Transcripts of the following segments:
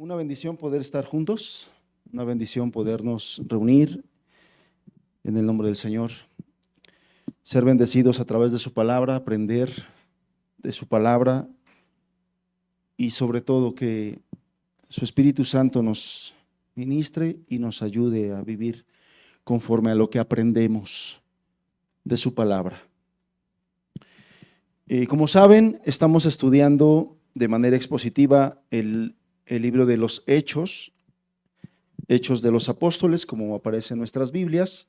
Una bendición poder estar juntos, una bendición podernos reunir en el nombre del Señor, ser bendecidos a través de su palabra, aprender de su palabra y sobre todo que su Espíritu Santo nos ministre y nos ayude a vivir conforme a lo que aprendemos de su palabra. Como saben, estamos estudiando de manera expositiva el libro de los Hechos de los Apóstoles, como aparece en nuestras Biblias.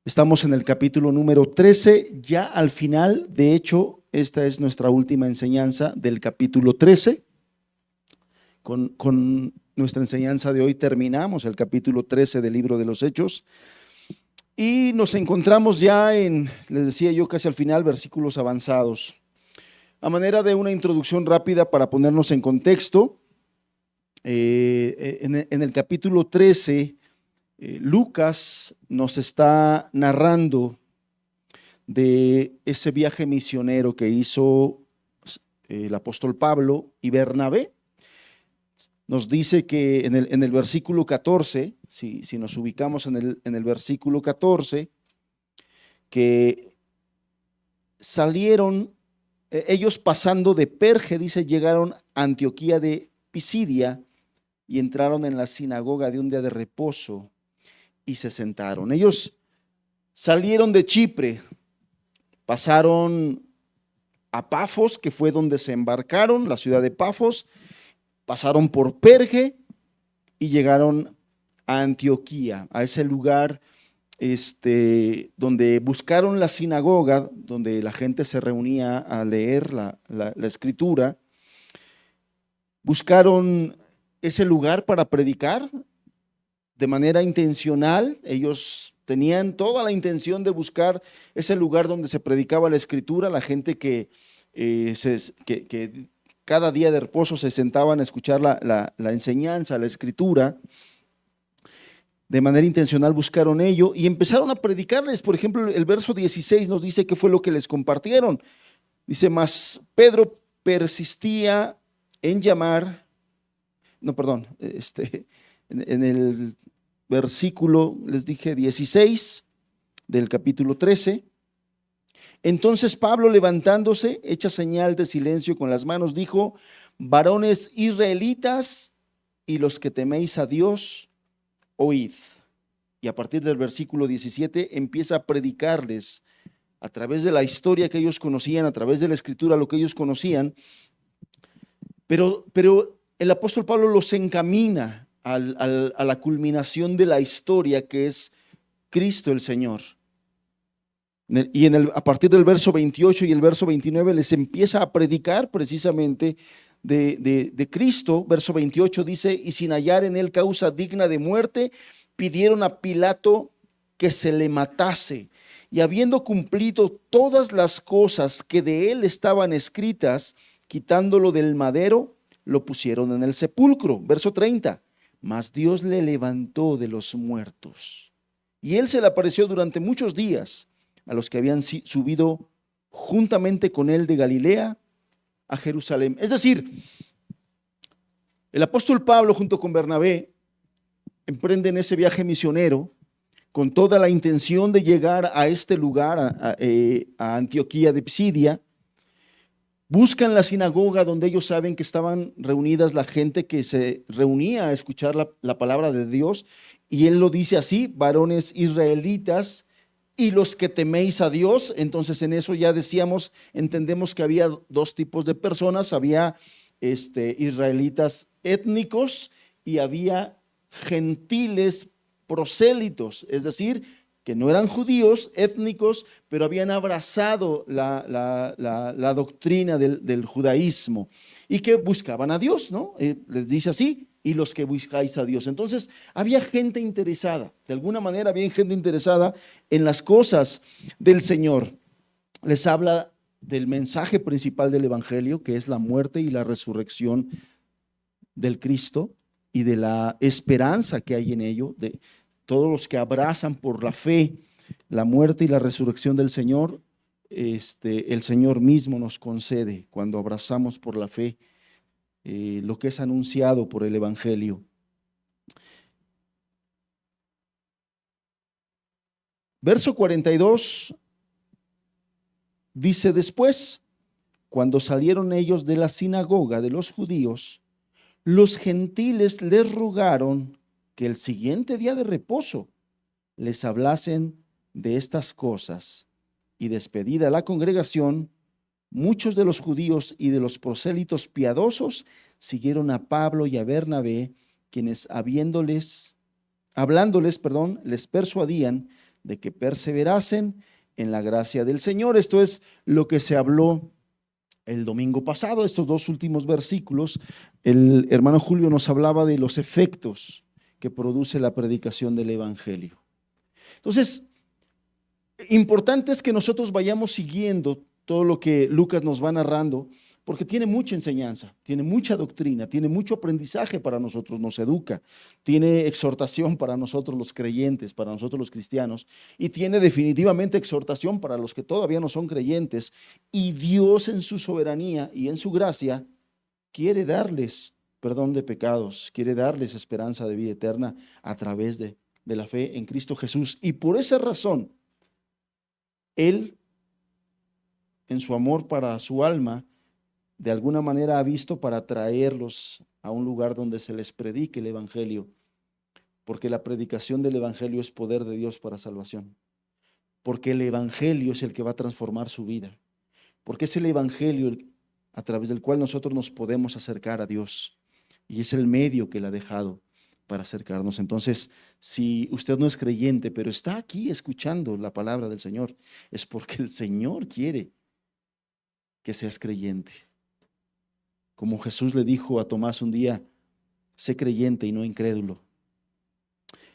Estamos en el capítulo número 13, ya al final. De hecho, esta es nuestra última enseñanza del capítulo 13. Con nuestra enseñanza de hoy terminamos el capítulo 13 del libro de los Hechos. Y nos encontramos ya les decía yo, casi al final, versículos avanzados. A manera de una introducción rápida para ponernos en contexto, en el capítulo 13, Lucas nos está narrando de ese viaje misionero que hizo el apóstol Pablo y Bernabé. Nos dice que en el versículo 14, si nos ubicamos en el versículo 14, que salieron, ellos pasando de Perge, dice, llegaron a Antioquía de Pisidia y entraron en la sinagoga de un día de reposo y se sentaron. Ellos salieron de Chipre, pasaron a Pafos, que fue donde se embarcaron, la ciudad de Pafos, pasaron por Perge y llegaron a Antioquía, a ese lugar donde buscaron la sinagoga, donde la gente se reunía a leer la escritura. Buscaron ese lugar para predicar de manera intencional. Ellos tenían toda la intención de buscar ese lugar donde se predicaba la escritura. La gente que cada día de reposo se sentaban a escuchar la enseñanza, la escritura, de manera intencional buscaron ello y empezaron a predicarles. Por ejemplo, el verso 16 nos dice qué fue lo que les compartieron. Dice, mas Pedro persistía en llamar, en el versículo, les dije, 16 del capítulo 13. Entonces Pablo, levantándose, hecha señal de silencio con las manos, dijo, varones israelitas y los que teméis a Dios, oíd. Y a partir del versículo 17 empieza a predicarles a través de la historia que ellos conocían, a través de la escritura, lo que ellos conocían. Pero el apóstol Pablo los encamina a la culminación de la historia, que es Cristo el Señor. Y a partir del verso 28 y el verso 29 les empieza a predicar precisamente de Cristo. Verso 28 dice, y sin hallar en él causa digna de muerte, pidieron a Pilato que se le matase. Y habiendo cumplido todas las cosas que de él estaban escritas, quitándolo del madero, lo pusieron en el sepulcro. Verso 30, mas Dios le levantó de los muertos. Y él se le apareció durante muchos días a los que habían subido juntamente con él de Galilea a Jerusalén. Es decir, el apóstol Pablo junto con Bernabé emprenden ese viaje misionero con toda la intención de llegar a este lugar, a Antioquía de Pisidia. Buscan la sinagoga donde ellos saben que estaban reunidas la gente que se reunía a escuchar la palabra de Dios. Y él lo dice así, varones israelitas y los que teméis a Dios. Entonces en eso ya decíamos, entendemos que había dos tipos de personas. Había israelitas étnicos y había gentiles prosélitos, es decir, que no eran judíos étnicos, pero habían abrazado la doctrina del judaísmo y que buscaban a Dios, ¿no? Les dice así, y los que buscáis a Dios. Entonces, había gente interesada, de alguna manera había gente interesada en las cosas del Señor. Les habla del mensaje principal del Evangelio, que es la muerte y la resurrección del Cristo y de la esperanza que hay en ello, de todos los que abrazan por la fe la muerte y la resurrección del Señor. El Señor mismo nos concede cuando abrazamos por la fe lo que es anunciado por el Evangelio. Verso 42 dice después, cuando salieron ellos de la sinagoga de los judíos, los gentiles les rogaron que el siguiente día de reposo les hablasen de estas cosas. Y despedida la congregación, muchos de los judíos y de los prosélitos piadosos siguieron a Pablo y a Bernabé, quienes hablándoles, les persuadían de que perseverasen en la gracia del Señor. Esto es lo que se habló el domingo pasado. Estos dos últimos versículos, el hermano Julio nos hablaba de los efectos que produce la predicación del Evangelio. Entonces, importante es que nosotros vayamos siguiendo todo lo que Lucas nos va narrando, porque tiene mucha enseñanza, tiene mucha doctrina, tiene mucho aprendizaje para nosotros, nos educa, tiene exhortación para nosotros los creyentes, para nosotros los cristianos, y tiene definitivamente exhortación para los que todavía no son creyentes, y Dios en su soberanía y en su gracia quiere darles perdón de pecados, quiere darles esperanza de vida eterna a través de la fe en Cristo Jesús, y por esa razón, Él, en su amor para su alma, de alguna manera ha visto para traerlos a un lugar donde se les predique el Evangelio, porque la predicación del Evangelio es poder de Dios para salvación, porque el Evangelio es el que va a transformar su vida, porque es el Evangelio a través del cual nosotros nos podemos acercar a Dios, y es el medio que Él ha dejado para acercarnos. Entonces, si usted no es creyente, pero está aquí escuchando la palabra del Señor, es porque el Señor quiere que seas creyente. Como Jesús le dijo a Tomás un día, sé creyente y no incrédulo.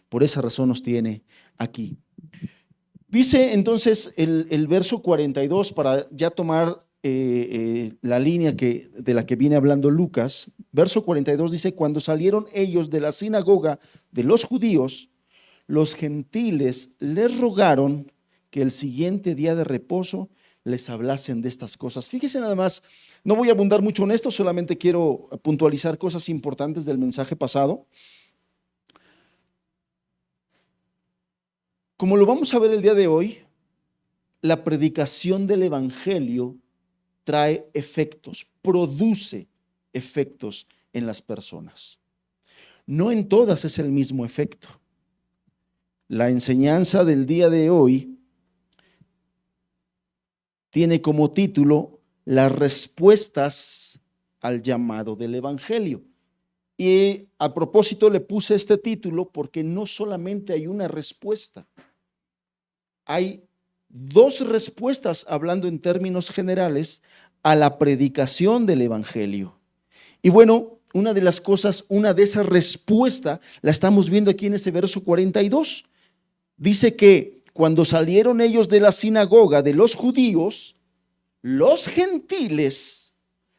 Por esa razón nos tiene aquí. Dice entonces el verso 42, para ya tomar la línea de la que viene hablando Lucas. Verso 42 dice, cuando salieron ellos de la sinagoga de los judíos, los gentiles les rogaron que el siguiente día de reposo les hablasen de estas cosas. Fíjese nada más, no voy a abundar mucho en esto, solamente quiero puntualizar cosas importantes del mensaje pasado. Como lo vamos a ver el día de hoy, la predicación del Evangelio trae efectos, produce efectos en las personas. No en todas es el mismo efecto. La enseñanza del día de hoy tiene como título las respuestas al llamado del Evangelio. Y a propósito le puse este título porque no solamente hay una respuesta, hay dos respuestas, hablando en términos generales, a la predicación del Evangelio. Y bueno, una de esas respuestas la estamos viendo aquí en ese verso 42. Dice que cuando salieron ellos de la sinagoga de los judíos, los gentiles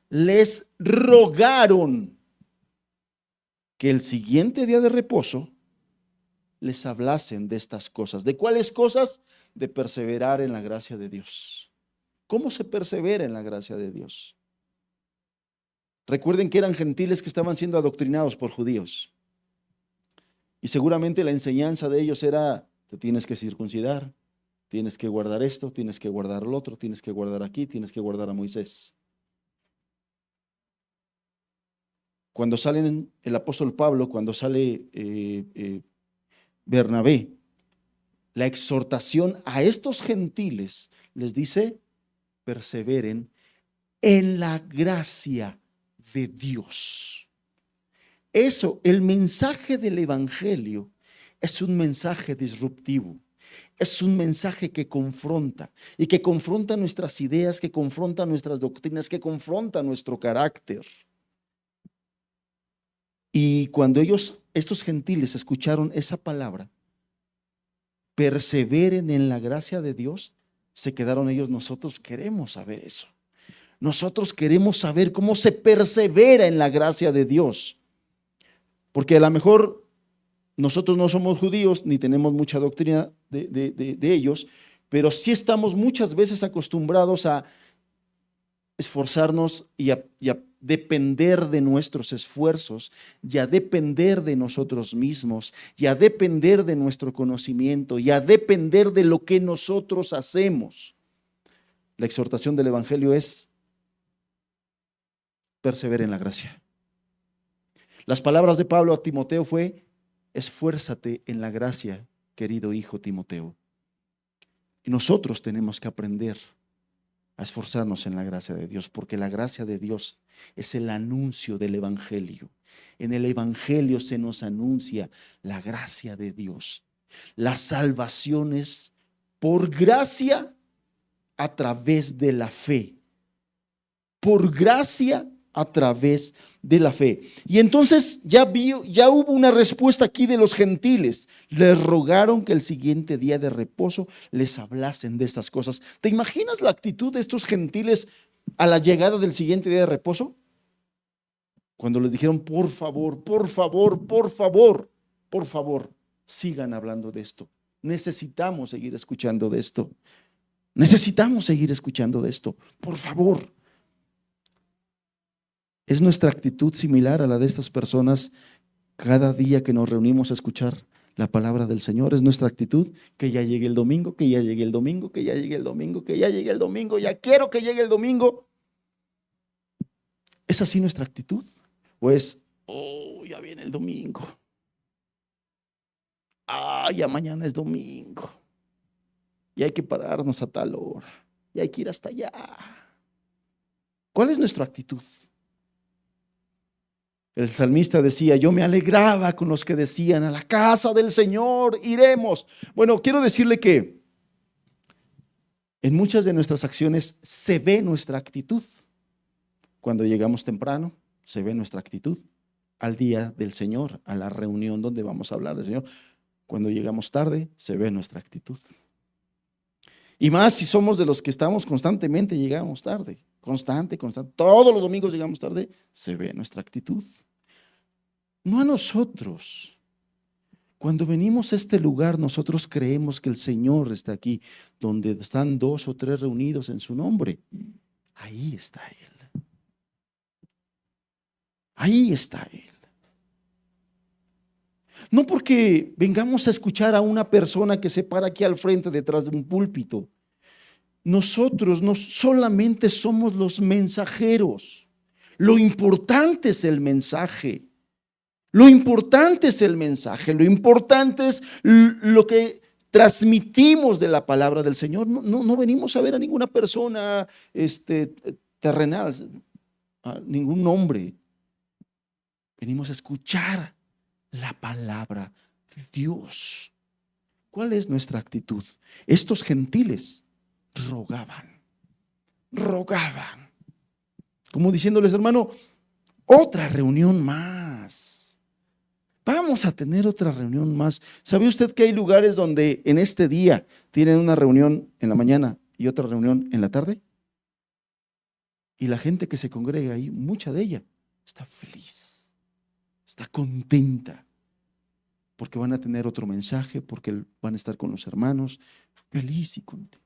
les rogaron que el siguiente día de reposo les hablasen de estas cosas. ¿De cuáles cosas? De perseverar en la gracia de Dios. ¿Cómo se persevera en la gracia de Dios? Recuerden que eran gentiles que estaban siendo adoctrinados por judíos. Y seguramente la enseñanza de ellos era, te tienes que circuncidar, tienes que guardar esto, tienes que guardar lo otro, tienes que guardar aquí, tienes que guardar a Moisés. Cuando salen el apóstol Pablo, cuando sale Bernabé, la exhortación a estos gentiles les dice, perseveren en la gracia de Dios. Eso, el mensaje del Evangelio es un mensaje disruptivo, es un mensaje que confronta y que confronta nuestras ideas, que confronta nuestras doctrinas, que confronta nuestro carácter. Y cuando estos gentiles escucharon esa palabra, perseveren en la gracia de Dios, se quedaron ellos, nosotros queremos saber eso. Nosotros queremos saber cómo se persevera en la gracia de Dios. Porque a lo mejor nosotros no somos judíos ni tenemos mucha doctrina de ellos, pero sí estamos muchas veces acostumbrados a esforzarnos y a depender de nuestros esfuerzos, y a depender de nosotros mismos, y a depender de nuestro conocimiento, y a depender de lo que nosotros hacemos. La exhortación del Evangelio es: persevera en la gracia. Las palabras de Pablo a Timoteo fue: esfuérzate en la gracia, querido hijo Timoteo. Y nosotros tenemos que aprender a esforzarnos en la gracia de Dios, porque la gracia de Dios es el anuncio del Evangelio. En el Evangelio se nos anuncia la gracia de Dios. La salvación es por gracia a través de la fe. Por gracia a través de la fe. Y entonces ya hubo una respuesta aquí de los gentiles. Les rogaron que el siguiente día de reposo les hablasen de estas cosas. ¿Te imaginas la actitud de estos gentiles a la llegada del siguiente día de reposo? Cuando les dijeron: por favor, por favor, por favor, por favor, sigan hablando de esto. Necesitamos seguir escuchando de esto. Necesitamos seguir escuchando de esto. Por favor. ¿Es nuestra actitud similar a la de estas personas cada día que nos reunimos a escuchar la palabra del Señor? ¿Es nuestra actitud que ya llegue el domingo, que ya llegue el domingo, que ya llegue el domingo, que ya llegue el domingo, ya quiero que llegue el domingo? ¿Es así nuestra actitud? ¿O es: oh, ya viene el domingo, ya mañana es domingo, y hay que pararnos a tal hora, y hay que ir hasta allá? ¿Cuál es nuestra actitud? El salmista decía: yo me alegraba con los que decían: a la casa del Señor iremos. Bueno, quiero decirle que en muchas de nuestras acciones se ve nuestra actitud. Cuando llegamos temprano, se ve nuestra actitud al día del Señor, a la reunión donde vamos a hablar del Señor. Cuando llegamos tarde, se ve nuestra actitud. Y más si somos de los que estamos constantemente, llegamos tarde, constante, todos los domingos llegamos tarde, se ve nuestra actitud. No a nosotros. Cuando venimos a este lugar, nosotros creemos que el Señor está aquí, donde están 2 o 3 reunidos en su nombre. Ahí está Él. Ahí está Él. No porque vengamos a escuchar a una persona que se para aquí al frente detrás de un púlpito. Nosotros no solamente somos los mensajeros. Lo importante es el mensaje. Lo importante es el mensaje. Lo importante es lo que transmitimos de la palabra del Señor. No venimos a ver a ninguna persona terrenal, a ningún hombre. Venimos a escuchar la palabra de Dios. ¿Cuál es nuestra actitud? Estos gentiles rogaban, como diciéndoles: hermano, otra reunión más. Vamos a tener otra reunión más. ¿Sabe usted que hay lugares donde en este día tienen una reunión en la mañana y otra reunión en la tarde? Y la gente que se congrega ahí, mucha de ella, está feliz, está contenta, porque van a tener otro mensaje, porque van a estar con los hermanos, feliz y contento.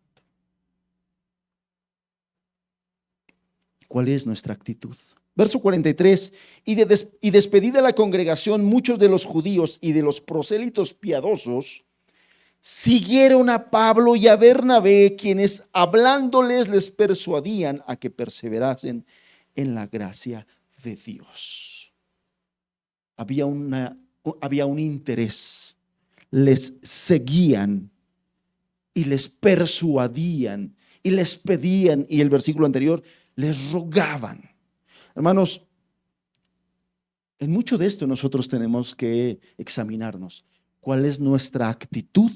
¿Cuál es nuestra actitud? Verso 43, y despedida la congregación, muchos de los judíos y de los prosélitos piadosos siguieron a Pablo y a Bernabé, quienes hablándoles les persuadían a que perseverasen en la gracia de Dios. Había un interés, les seguían y les persuadían y les pedían, y el versículo anterior, les rogaban. Hermanos, en mucho de esto nosotros tenemos que examinarnos. ¿Cuál es nuestra actitud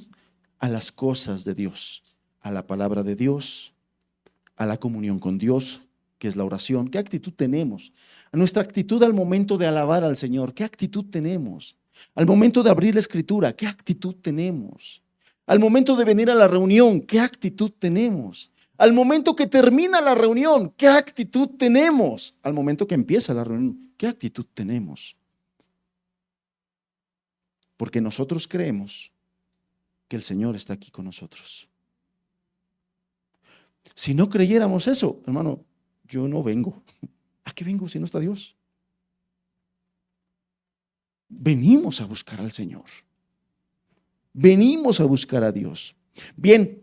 a las cosas de Dios, a la palabra de Dios, a la comunión con Dios, que es la oración? ¿Qué actitud tenemos? A nuestra actitud al momento de alabar al Señor, ¿qué actitud tenemos? Al momento de abrir la Escritura, ¿qué actitud tenemos? Al momento de venir a la reunión, ¿qué actitud tenemos? Al momento que termina la reunión, ¿qué actitud tenemos? Al momento que empieza la reunión, ¿qué actitud tenemos? Porque nosotros creemos que el Señor está aquí con nosotros. Si no creyéramos eso, hermano, yo no vengo. ¿A qué vengo si no está Dios? Venimos a buscar al Señor. Venimos a buscar a Dios. Bien,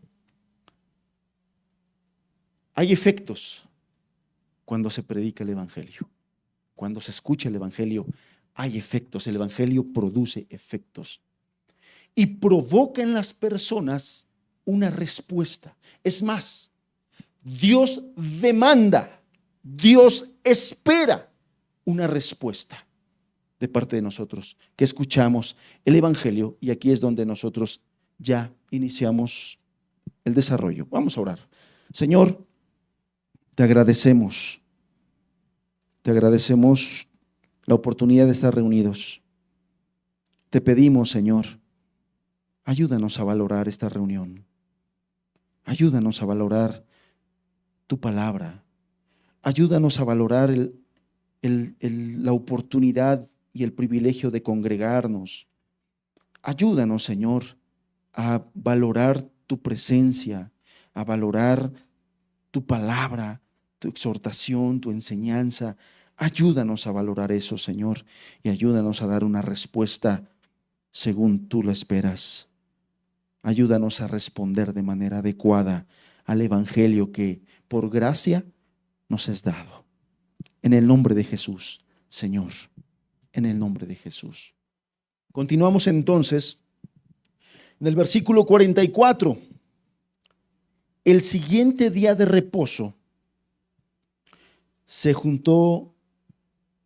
hay efectos cuando se predica el Evangelio. Cuando se escucha el Evangelio, hay efectos. El Evangelio produce efectos y provoca en las personas una respuesta. Es más, Dios demanda, Dios espera una respuesta de parte de nosotros, que escuchamos el Evangelio, y aquí es donde nosotros ya iniciamos el desarrollo. Vamos a orar. Señor, te agradecemos la oportunidad de estar reunidos. Te pedimos, Señor, ayúdanos a valorar esta reunión. Ayúdanos a valorar tu palabra. Ayúdanos a valorar la oportunidad y el privilegio de congregarnos. Ayúdanos, Señor, a valorar tu presencia, a valorar tu palabra, tu exhortación, tu enseñanza. Ayúdanos a valorar eso, Señor, y ayúdanos a dar una respuesta según tú lo esperas. Ayúdanos a responder de manera adecuada al Evangelio que por gracia nos es dado. En el nombre de Jesús, Señor, en el nombre de Jesús. Continuamos entonces en el versículo 44. El siguiente día de reposo se juntó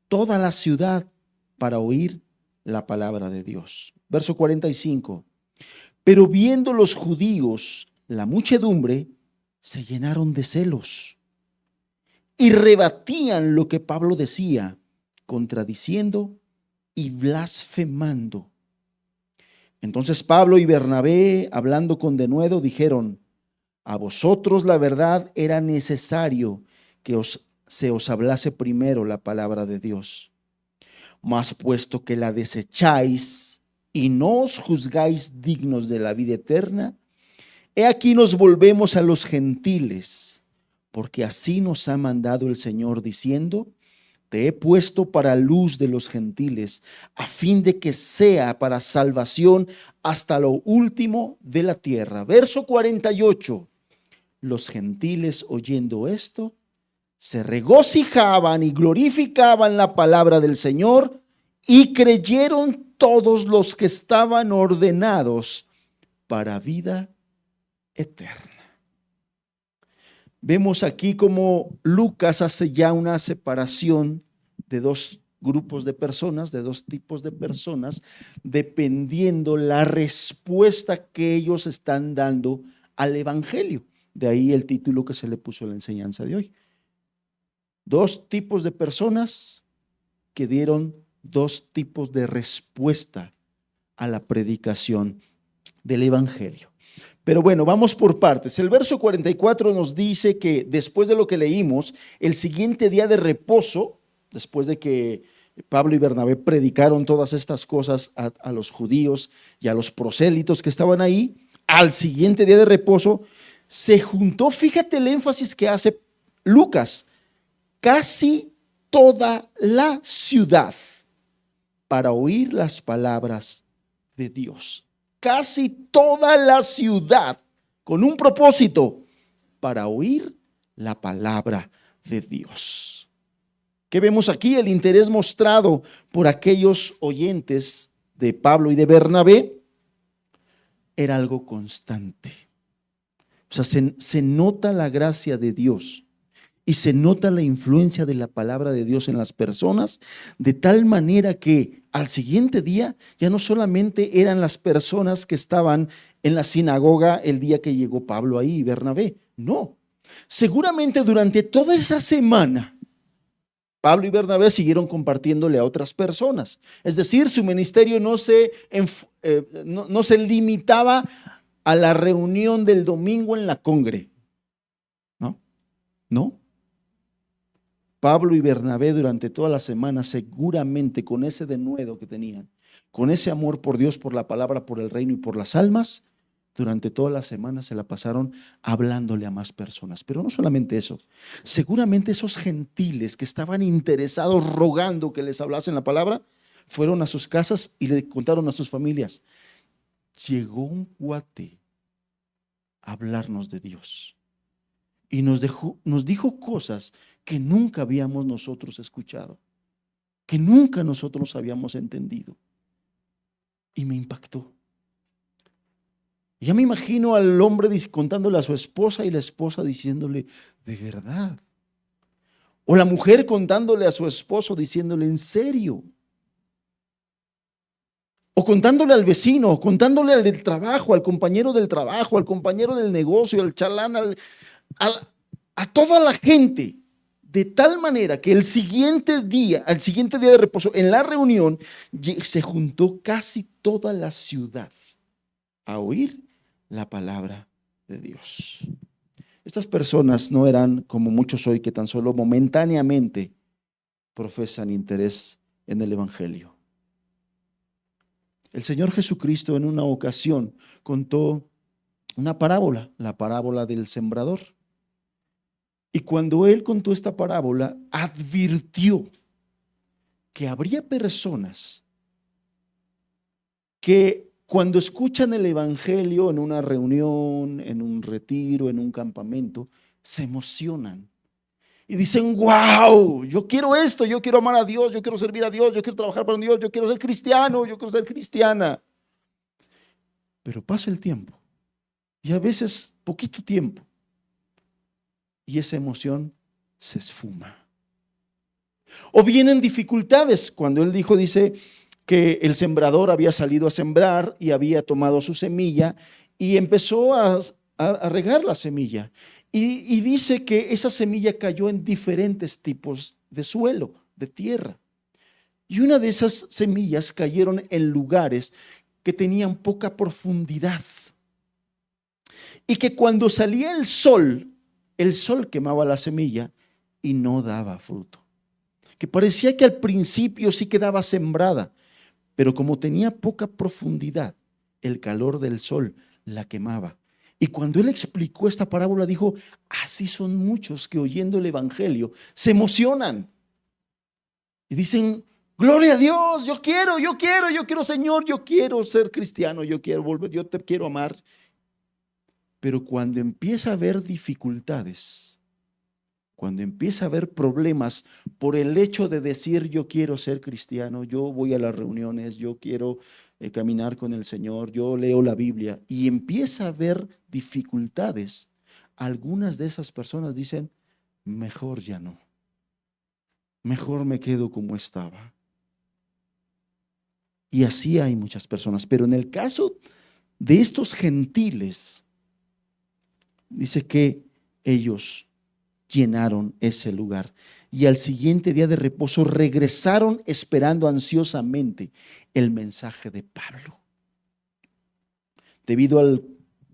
toda la ciudad para oír la palabra de Dios. Verso 45. Pero viendo los judíos la muchedumbre, se llenaron de celos y rebatían lo que Pablo decía, contradiciendo y blasfemando. Entonces Pablo y Bernabé, hablando con denuedo, dijeron: a vosotros la verdad era necesario que se os hablase primero la palabra de Dios. Mas puesto que la desecháis y no os juzgáis dignos de la vida eterna, he aquí nos volvemos a los gentiles, porque así nos ha mandado el Señor, diciendo: te he puesto para luz de los gentiles, a fin de que sea para salvación hasta lo último de la tierra. Verso 48. Los gentiles, oyendo esto, se regocijaban y glorificaban la palabra del Señor, y creyeron todos los que estaban ordenados para vida eterna. Vemos aquí como Lucas hace ya una separación de dos grupos de personas, de dos tipos de personas, dependiendo la respuesta que ellos están dando al Evangelio. De ahí el título que se le puso a la enseñanza de hoy. Dos tipos de personas que dieron dos tipos de respuesta a la predicación del Evangelio. Pero bueno, vamos por partes. El verso 44 nos dice que después de lo que leímos, el siguiente día de reposo, después de que Pablo y Bernabé predicaron todas estas cosas a los judíos y a los prosélitos que estaban ahí, al siguiente día de reposo se juntó, fíjate el énfasis que hace Lucas, casi toda la ciudad para oír las palabras de Dios. Casi toda la ciudad con un propósito: para oír la palabra de Dios. ¿Qué vemos aquí? El interés mostrado por aquellos oyentes de Pablo y de Bernabé era algo constante. O sea, se nota la gracia de Dios y se nota la influencia de la palabra de Dios en las personas, de tal manera que al siguiente día ya no solamente eran las personas que estaban en la sinagoga el día que llegó Pablo ahí y Bernabé, no. Seguramente durante toda esa semana Pablo y Bernabé siguieron compartiéndole a otras personas. Es decir, su ministerio no se limitaba a la reunión del domingo en la congre. No. Pablo y Bernabé durante toda la semana, seguramente con ese denuedo que tenían, con ese amor por Dios, por la palabra, por el reino y por las almas, durante toda la semana se la pasaron hablándole a más personas. Pero no solamente eso, seguramente esos gentiles que estaban interesados, rogando que les hablasen la palabra, fueron a sus casas y le contaron a sus familias: llegó un cuate a hablarnos de Dios y nos dijo cosas que nunca habíamos nosotros escuchado, que nunca nosotros habíamos entendido. Y me impactó. Ya me imagino al hombre contándole a su esposa y la esposa diciéndole: ¿de verdad? O la mujer contándole a su esposo diciéndole: ¿en serio? O contándole al vecino, o contándole al del trabajo, al compañero del trabajo, al compañero del negocio, al chalán, a toda la gente, de tal manera que al siguiente día de reposo, en la reunión, se juntó casi toda la ciudad a oír la palabra de Dios. Estas personas no eran como muchos hoy, que tan solo momentáneamente profesan interés en el evangelio. El Señor Jesucristo en una ocasión contó una parábola, la parábola del sembrador. Y cuando Él contó esta parábola, advirtió que habría personas que cuando escuchan el evangelio en una reunión, en un retiro, en un campamento, se emocionan y dicen: wow, yo quiero esto, yo quiero amar a Dios, yo quiero servir a Dios, yo quiero trabajar para Dios, yo quiero ser cristiano, yo quiero ser cristiana. Pero pasa el tiempo, y a veces poquito tiempo, y esa emoción se esfuma. O vienen dificultades. Cuando él dice que el sembrador había salido a sembrar y había tomado su semilla y empezó a regar la semilla. Y dice que esa semilla cayó en diferentes tipos de suelo, de tierra. Y una de esas semillas cayeron en lugares que tenían poca profundidad. Y que cuando salía el sol quemaba la semilla y no daba fruto. Que parecía que al principio sí quedaba sembrada, pero como tenía poca profundidad, el calor del sol la quemaba. Y cuando él explicó esta parábola, dijo: así son muchos que oyendo el evangelio se emocionan y dicen: gloria a Dios, yo quiero Señor, yo quiero ser cristiano, yo quiero volver, yo te quiero amar. Pero cuando empieza a haber dificultades, cuando empieza a haber problemas por el hecho de decir: yo quiero ser cristiano, yo voy a las reuniones, yo quiero caminar con el Señor, yo leo la Biblia, y empieza a haber dificultades, algunas de esas personas dicen: mejor ya no, mejor me quedo como estaba. Y así hay muchas personas, pero en el caso de estos gentiles, dice que ellos llenaron ese lugar y al siguiente día de reposo regresaron esperando ansiosamente el mensaje de Pablo. Debido al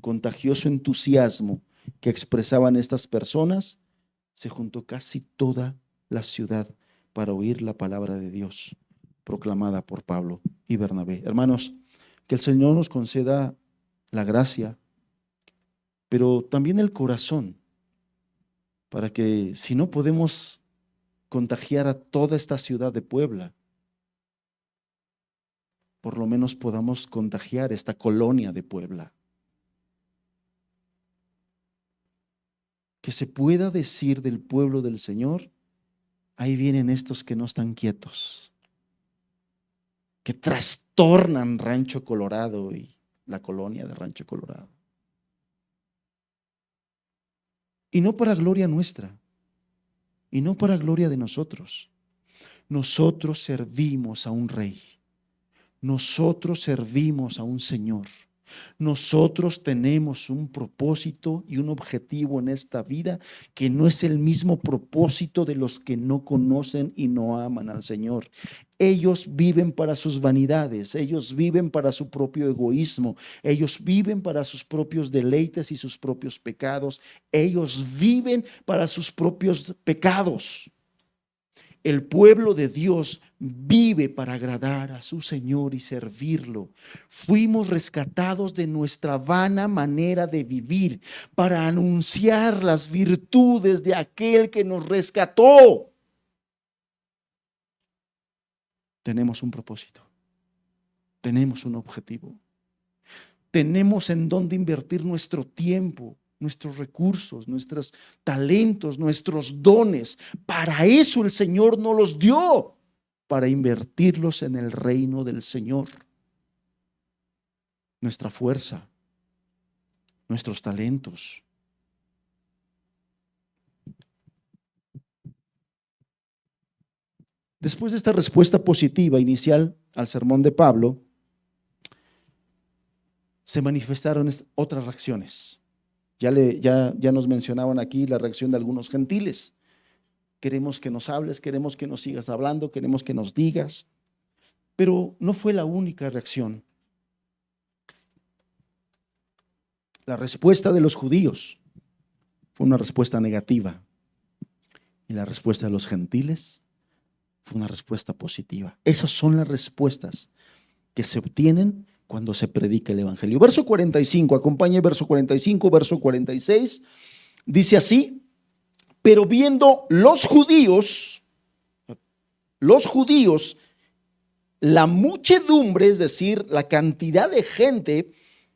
contagioso entusiasmo que expresaban estas personas, se juntó casi toda la ciudad para oír la palabra de Dios proclamada por Pablo y Bernabé. Hermanos, que el Señor nos conceda la gracia, pero también el corazón, para que, si no podemos contagiar a toda esta ciudad de Puebla, por lo menos podamos contagiar esta colonia de Puebla. Que se pueda decir del pueblo del Señor: ahí vienen estos que no están quietos, que trastornan Rancho Colorado y la colonia de Rancho Colorado. Y no para gloria nuestra, y no para gloria de nosotros. Nosotros servimos a un rey. Nosotros servimos a un Señor. Nosotros tenemos un propósito y un objetivo en esta vida que no es el mismo propósito de los que no conocen y no aman al Señor. Ellos viven para sus vanidades, ellos viven para su propio egoísmo, ellos viven para sus propios deleites y sus propios pecados, ellos viven para sus propios pecados. El pueblo de Dios vive para agradar a su Señor y servirlo. Fuimos rescatados de nuestra vana manera de vivir para anunciar las virtudes de aquel que nos rescató. Tenemos un propósito, tenemos un objetivo, tenemos en dónde invertir nuestro tiempo, nuestros recursos, nuestros talentos, nuestros dones. Para eso el Señor nos los dio, para invertirlos en el reino del Señor. Nuestra fuerza, nuestros talentos. Después de esta respuesta positiva inicial al sermón de Pablo, se manifestaron otras reacciones. Ya nos mencionaban aquí la reacción de algunos gentiles. Queremos que nos hables, queremos que nos sigas hablando, queremos que nos digas. Pero no fue la única reacción. La respuesta de los judíos fue una respuesta negativa. Y la respuesta de los gentiles fue una respuesta positiva. Esas son las respuestas que se obtienen cuando se predica el evangelio. Verso 45, acompañe verso 45, verso 46, dice así: pero viendo los judíos, la muchedumbre, es decir, la cantidad de gente,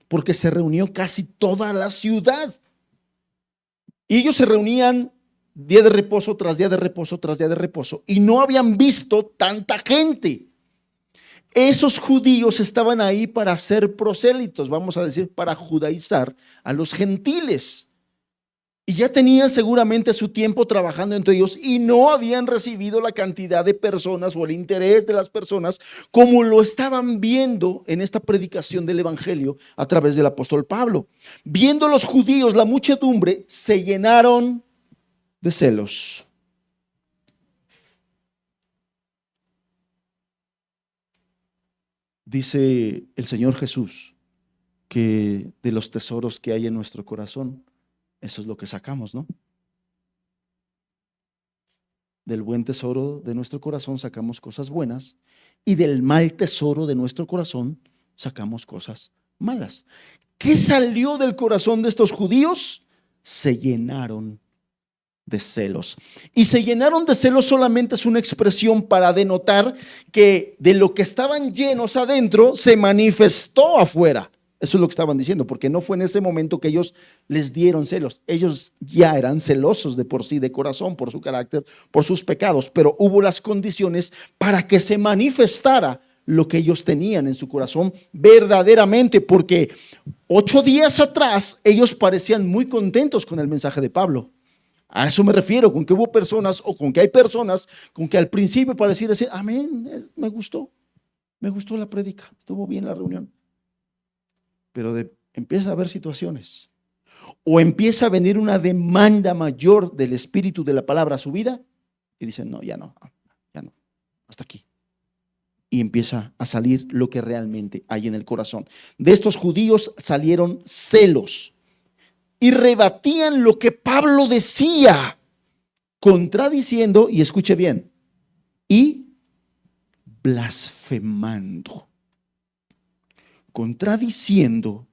porque se reunió casi toda la ciudad. Y ellos se reunían día de reposo tras día de reposo tras día de reposo, y no habían visto tanta gente. Esos judíos estaban ahí para ser prosélitos, vamos a decir, para judaizar a los gentiles. Y ya tenían seguramente su tiempo trabajando entre ellos y no habían recibido la cantidad de personas o el interés de las personas como lo estaban viendo en esta predicación del evangelio a través del apóstol Pablo. Viendo los judíos la muchedumbre, se llenaron de celos. Dice el Señor Jesús que de los tesoros que hay en nuestro corazón, eso es lo que sacamos, ¿no? Del buen tesoro de nuestro corazón sacamos cosas buenas, y del mal tesoro de nuestro corazón sacamos cosas malas. ¿Qué salió del corazón de estos judíos? Se llenaron de celos. Y se llenaron de celos solamente es una expresión para denotar que de lo que estaban llenos adentro se manifestó afuera. Eso es lo que estaban diciendo, porque no fue en ese momento que ellos les dieron celos. Ellos ya eran celosos de por sí, de corazón, por su carácter, por sus pecados, pero hubo las condiciones para que se manifestara lo que ellos tenían en su corazón verdaderamente, porque 8 días atrás ellos parecían muy contentos con el mensaje de Pablo. A eso me refiero, con que hubo personas, o con que hay personas, con que al principio parecía decir, amén, me gustó la prédica, estuvo bien la reunión. Pero empieza a haber situaciones, o empieza a venir una demanda mayor del espíritu de la palabra a su vida, y dicen, no, hasta aquí. Y empieza a salir lo que realmente hay en el corazón. De estos judíos salieron celos, y rebatían lo que Pablo decía, contradiciendo, y escuche bien, y blasfemando. Contradiciendo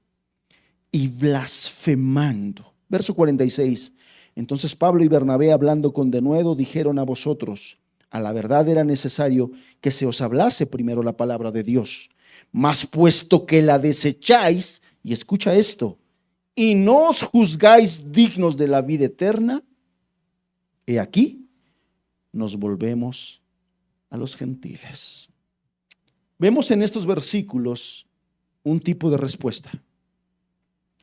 y blasfemando. Verso 46. Entonces Pablo y Bernabé, hablando con denuedo, dijeron a vosotros: a la verdad era necesario que se os hablase primero la palabra de Dios, mas puesto que la desecháis, y escucha esto, y no os juzgáis dignos de la vida eterna, he aquí, nos volvemos a los gentiles. Vemos en estos versículos un tipo de respuesta,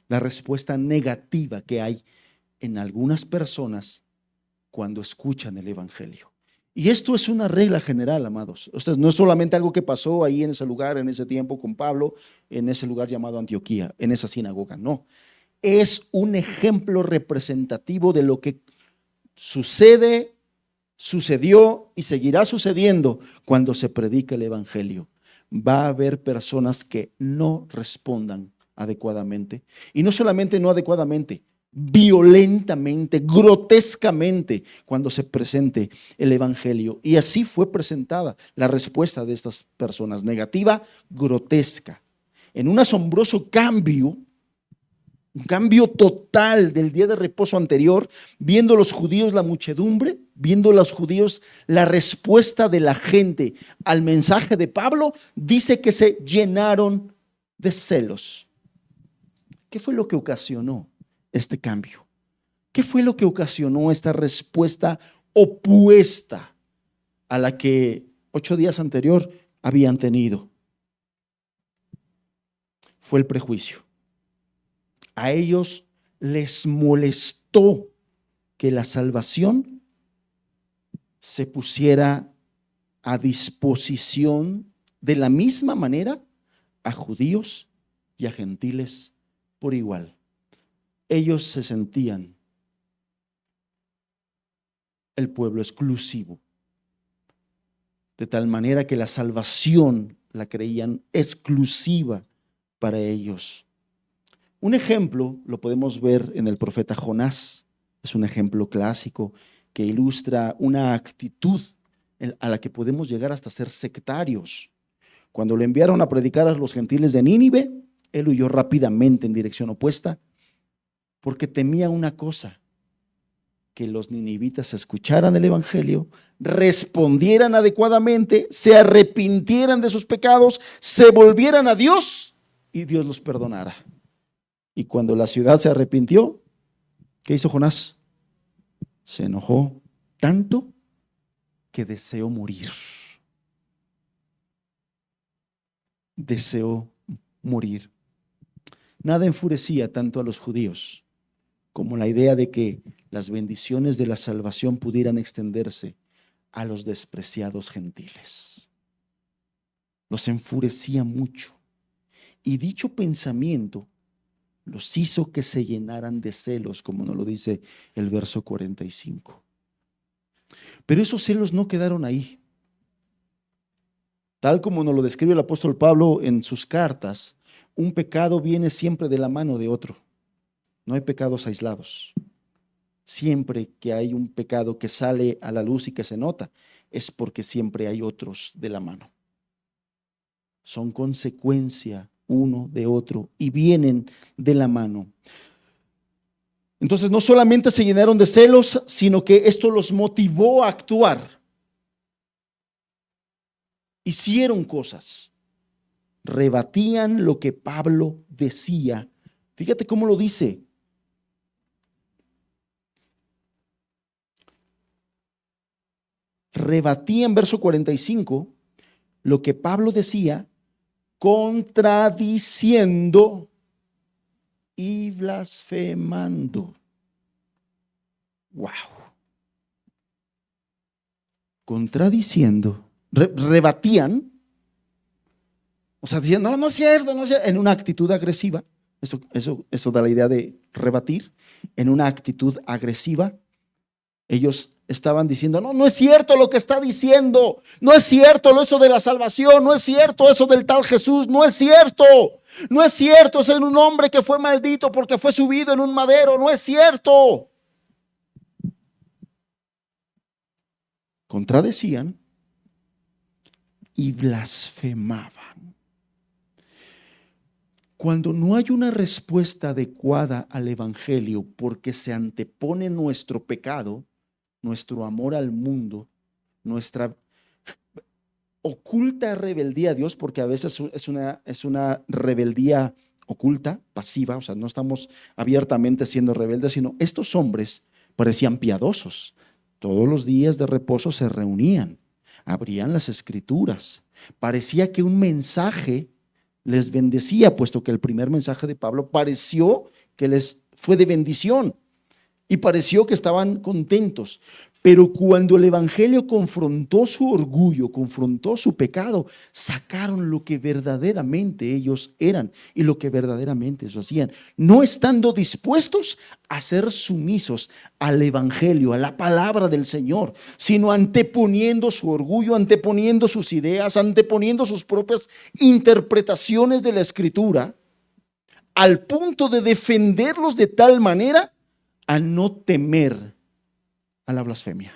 la respuesta negativa que hay en algunas personas cuando escuchan el evangelio. Y esto es una regla general, amados. O sea, no es solamente algo que pasó ahí en ese lugar, en ese tiempo con Pablo, en ese lugar llamado Antioquía, en esa sinagoga, no. Es un ejemplo representativo de lo que sucede, sucedió y seguirá sucediendo cuando se predica el evangelio. Va a haber personas que no respondan adecuadamente, y no solamente no adecuadamente, violentamente, grotescamente, cuando se presente el evangelio. Y así fue presentada la respuesta de estas personas: negativa, grotesca, en un asombroso cambio, un cambio total del día de reposo anterior, viendo los judíos la muchedumbre, viendo los judíos la respuesta de la gente al mensaje de Pablo. Dice que se llenaron de celos. ¿Qué fue lo que ocasionó este cambio? ¿Qué fue lo que ocasionó esta respuesta opuesta a la que 8 días anterior habían tenido? Fue el prejuicio. A ellos les molestó que la salvación se pusiera a disposición de la misma manera a judíos y a gentiles por igual. Ellos se sentían el pueblo exclusivo, de tal manera que la salvación la creían exclusiva para ellos. Un ejemplo lo podemos ver en el profeta Jonás. Es un ejemplo clásico que ilustra una actitud a la que podemos llegar hasta ser sectarios. Cuando lo enviaron a predicar a los gentiles de Nínive, él huyó rápidamente en dirección opuesta porque temía una cosa: que los ninivitas escucharan el evangelio, respondieran adecuadamente, se arrepintieran de sus pecados, se volvieran a Dios y Dios los perdonara. Y cuando la ciudad se arrepintió, ¿qué hizo Jonás? Se enojó tanto que deseó morir. Deseó morir. Nada enfurecía tanto a los judíos como la idea de que las bendiciones de la salvación pudieran extenderse a los despreciados gentiles. Los enfurecía mucho. Y dicho pensamiento los hizo que se llenaran de celos, como nos lo dice el verso 45. Pero esos celos no quedaron ahí. Tal como nos lo describe el apóstol Pablo en sus cartas, un pecado viene siempre de la mano de otro. No hay pecados aislados. Siempre que hay un pecado que sale a la luz y que se nota, es porque siempre hay otros de la mano. Son consecuencia uno de otro y vienen de la mano. Entonces no solamente se llenaron de celos, sino que esto los motivó a actuar. Hicieron cosas, rebatían lo que Pablo decía. Fíjate cómo lo dice. Rebatían, verso 45, lo que Pablo decía, contradiciendo y blasfemando. Wow. Contradiciendo, rebatían, o sea, decían, no es cierto, no es cierto, en una actitud agresiva. Eso da la idea de rebatir. En una actitud agresiva, ellos estaban diciendo, no es cierto lo que está diciendo, no es cierto eso de la salvación, no es cierto eso del tal Jesús, no es cierto, es un hombre que fue maldito porque fue subido en un madero, no es cierto. Contradecían y blasfemaban. Cuando no hay una respuesta adecuada al evangelio porque se antepone nuestro pecado, nuestro amor al mundo, nuestra oculta rebeldía a Dios, porque a veces es una rebeldía oculta, pasiva, o sea, no estamos abiertamente siendo rebeldes, sino estos hombres parecían piadosos. Todos los días de reposo se reunían, abrían las escrituras. Parecía que un mensaje les bendecía, puesto que el primer mensaje de Pablo pareció que les fue de bendición y pareció que estaban contentos. Pero cuando el evangelio confrontó su orgullo, confrontó su pecado, sacaron lo que verdaderamente ellos eran y lo que verdaderamente ellos hacían, no estando dispuestos a ser sumisos al evangelio, a la palabra del Señor, sino anteponiendo su orgullo, anteponiendo sus ideas, anteponiendo sus propias interpretaciones de la Escritura, al punto de defenderlos de tal manera a no temer a la blasfemia.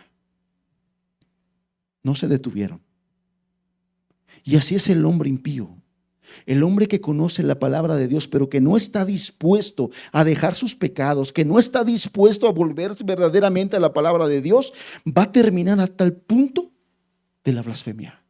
No se detuvieron. Y así es el hombre impío. El hombre que conoce la palabra de Dios, pero que no está dispuesto a dejar sus pecados, que no está dispuesto a volverse verdaderamente a la palabra de Dios, va a terminar hasta el punto de la blasfemia.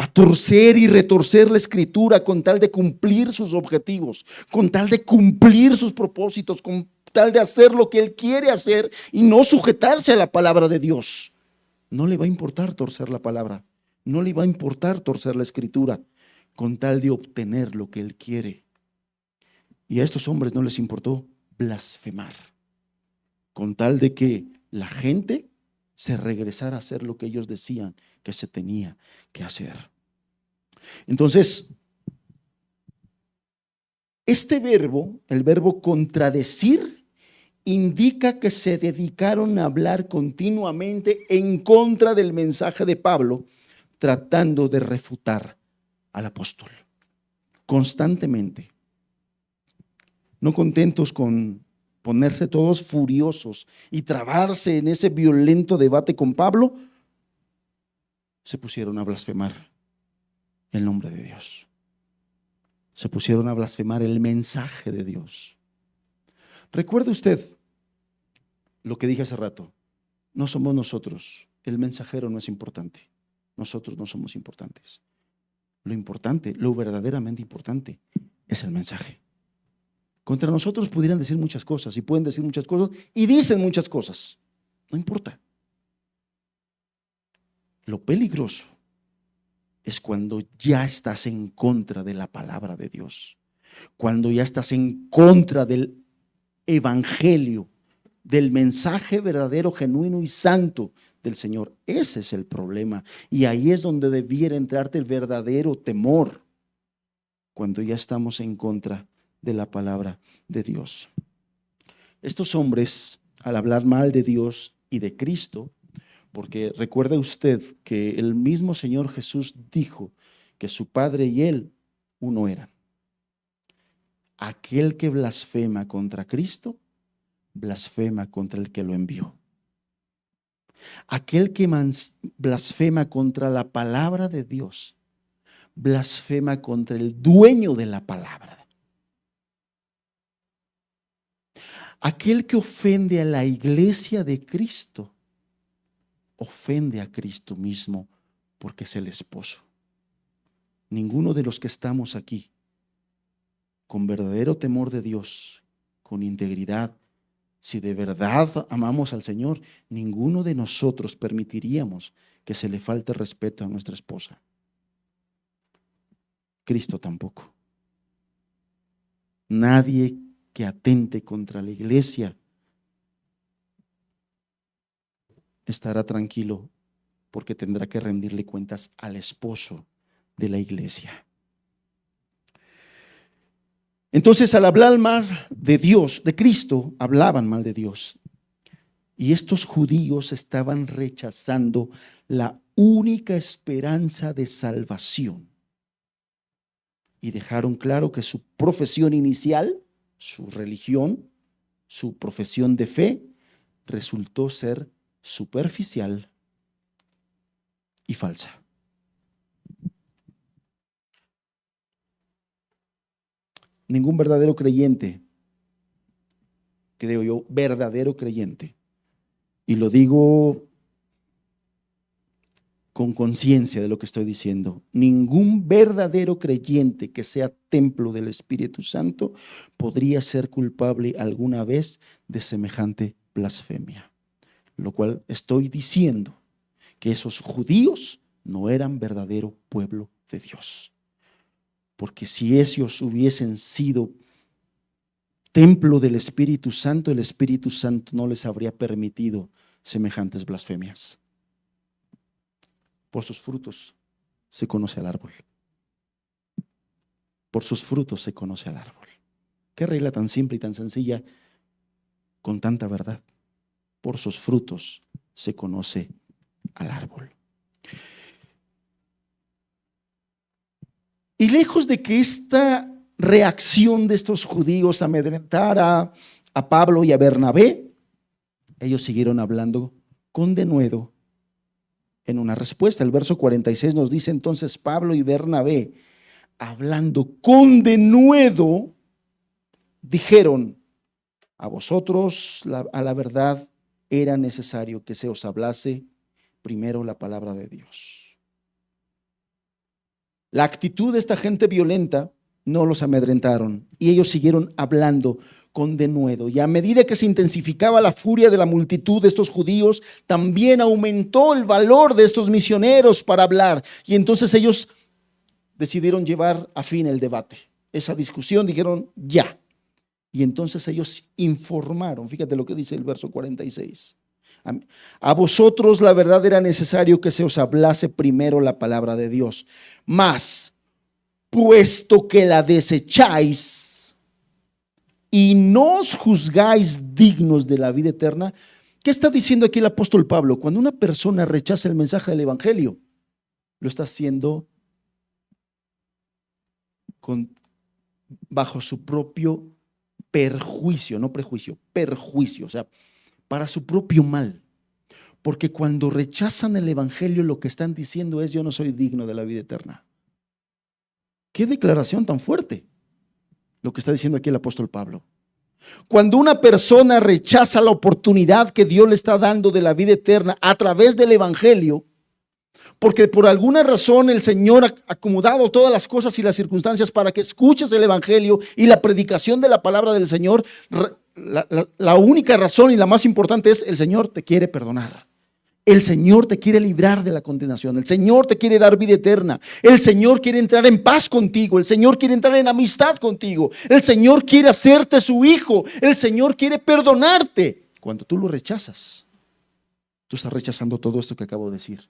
Va a torcer y retorcer la escritura con tal de cumplir sus objetivos, con tal de cumplir sus propósitos, con tal de hacer lo que él quiere hacer y no sujetarse a la palabra de Dios. No le va a importar torcer la palabra, no le va a importar torcer la escritura, con tal de obtener lo que él quiere. Y a estos hombres no les importó blasfemar, con tal de que la gente se regresara a hacer lo que ellos decían que se tenía que hacer. Entonces, este verbo, el verbo contradecir, indica que se dedicaron a hablar continuamente en contra del mensaje de Pablo, tratando de refutar al apóstol, constantemente. No contentos con ponerse todos furiosos y trabarse en ese violento debate con Pablo, se pusieron a blasfemar el nombre de Dios. Se pusieron a blasfemar el mensaje de Dios. Recuerde usted lo que dije hace rato. No somos nosotros. El mensajero no es importante. Nosotros no somos importantes. Lo importante, lo verdaderamente importante, es el mensaje. Contra nosotros pudieran decir muchas cosas y pueden decir muchas cosas y dicen muchas cosas. No importa. Lo peligroso es cuando ya estás en contra de la palabra de Dios, cuando ya estás en contra del evangelio, del mensaje verdadero, genuino y santo del Señor. Ese es el problema, y ahí es donde debiera entrarte el verdadero temor, cuando ya estamos en contra de la palabra de Dios. Estos hombres, al hablar mal de Dios y de Cristo, porque recuerde usted que el mismo Señor Jesús dijo que su Padre y Él uno eran. Aquel que blasfema contra Cristo, blasfema contra el que lo envió. Aquel que blasfema contra la palabra de Dios, blasfema contra el dueño de la palabra. Aquel que ofende a la iglesia de Cristo, ofende a Cristo mismo, porque es el esposo. Ninguno de los que estamos aquí, con verdadero temor de Dios, con integridad, si de verdad amamos al Señor, ninguno de nosotros permitiríamos que se le falte respeto a nuestra esposa. Cristo tampoco. Nadie que atente contra la iglesia estará tranquilo, porque tendrá que rendirle cuentas al esposo de la iglesia. Entonces, al hablar mal de Dios, de Cristo, hablaban mal de Dios. Y estos judíos estaban rechazando la única esperanza de salvación. Y dejaron claro que su profesión inicial, su religión, su profesión de fe, resultó ser superficial y falsa. Ningún verdadero creyente, creo yo, verdadero creyente, y lo digo con conciencia de lo que estoy diciendo, ningún verdadero creyente que sea templo del Espíritu Santo podría ser culpable alguna vez de semejante blasfemia. Lo cual estoy diciendo que esos judíos no eran verdadero pueblo de Dios. Porque si ellos hubiesen sido templo del Espíritu Santo, el Espíritu Santo no les habría permitido semejantes blasfemias. Por sus frutos se conoce al árbol. Por sus frutos se conoce al árbol. Qué regla tan simple y tan sencilla, con tanta verdad. Por sus frutos se conoce al árbol. Y lejos de que esta reacción de estos judíos amedrentara a Pablo y a Bernabé, ellos siguieron hablando con denuedo en una respuesta. El verso 46 nos dice: entonces Pablo y Bernabé, hablando con denuedo, dijeron: a vosotros, a la verdad, era necesario que se os hablase primero la palabra de Dios. La actitud de esta gente violenta no los amedrentaron y ellos siguieron hablando con denuedo. Y a medida que se intensificaba la furia de la multitud de estos judíos, también aumentó el valor de estos misioneros para hablar. Y entonces ellos decidieron llevar a fin el debate. Esa discusión, dijeron ya. Y entonces ellos informaron, fíjate lo que dice el verso 46. A vosotros la verdad era necesario que se os hablase primero la palabra de Dios. Mas, puesto que la desecháis y no os juzgáis dignos de la vida eterna, ¿qué está diciendo aquí el apóstol Pablo? Cuando una persona rechaza el mensaje del evangelio, lo está haciendo bajo su propio perjuicio, no prejuicio, perjuicio, o sea, para su propio mal. Porque cuando rechazan el evangelio, lo que están diciendo es: yo no soy digno de la vida eterna. Qué declaración tan fuerte lo que está diciendo aquí el apóstol Pablo. Cuando una persona rechaza la oportunidad que Dios le está dando de la vida eterna a través del evangelio, porque por alguna razón el Señor ha acomodado todas las cosas y las circunstancias para que escuches el evangelio y la predicación de la palabra del Señor, la única razón y la más importante es: el Señor te quiere perdonar. El Señor te quiere librar de la condenación. El Señor te quiere dar vida eterna. El Señor quiere entrar en paz contigo. El Señor quiere entrar en amistad contigo. El Señor quiere hacerte su hijo. El Señor quiere perdonarte. Cuando tú lo rechazas, tú estás rechazando todo esto que acabo de decir.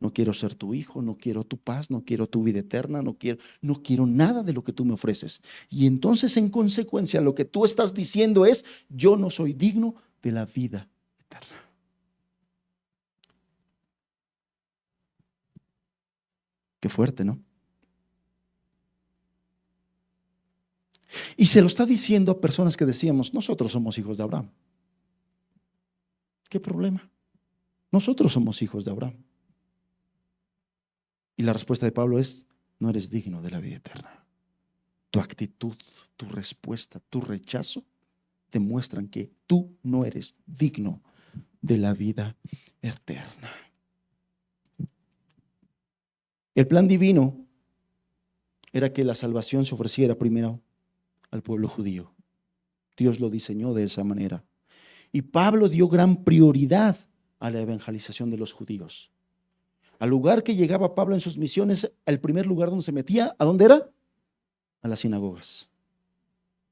No quiero ser tu hijo, no quiero tu paz, no quiero tu vida eterna, no quiero nada de lo que tú me ofreces. Y entonces, en consecuencia, lo que tú estás diciendo es: yo no soy digno de la vida eterna. Qué fuerte, ¿no? Y se lo está diciendo a personas que decíamos: nosotros somos hijos de Abraham. ¿Qué problema? Nosotros somos hijos de Abraham. Y la respuesta de Pablo es: no eres digno de la vida eterna. Tu actitud, tu respuesta, tu rechazo demuestran que tú no eres digno de la vida eterna. El plan divino era que la salvación se ofreciera primero al pueblo judío. Dios lo diseñó de esa manera. Y Pablo dio gran prioridad a la evangelización de los judíos. Al lugar que llegaba Pablo en sus misiones, el primer lugar donde se metía, ¿a dónde era? A las sinagogas.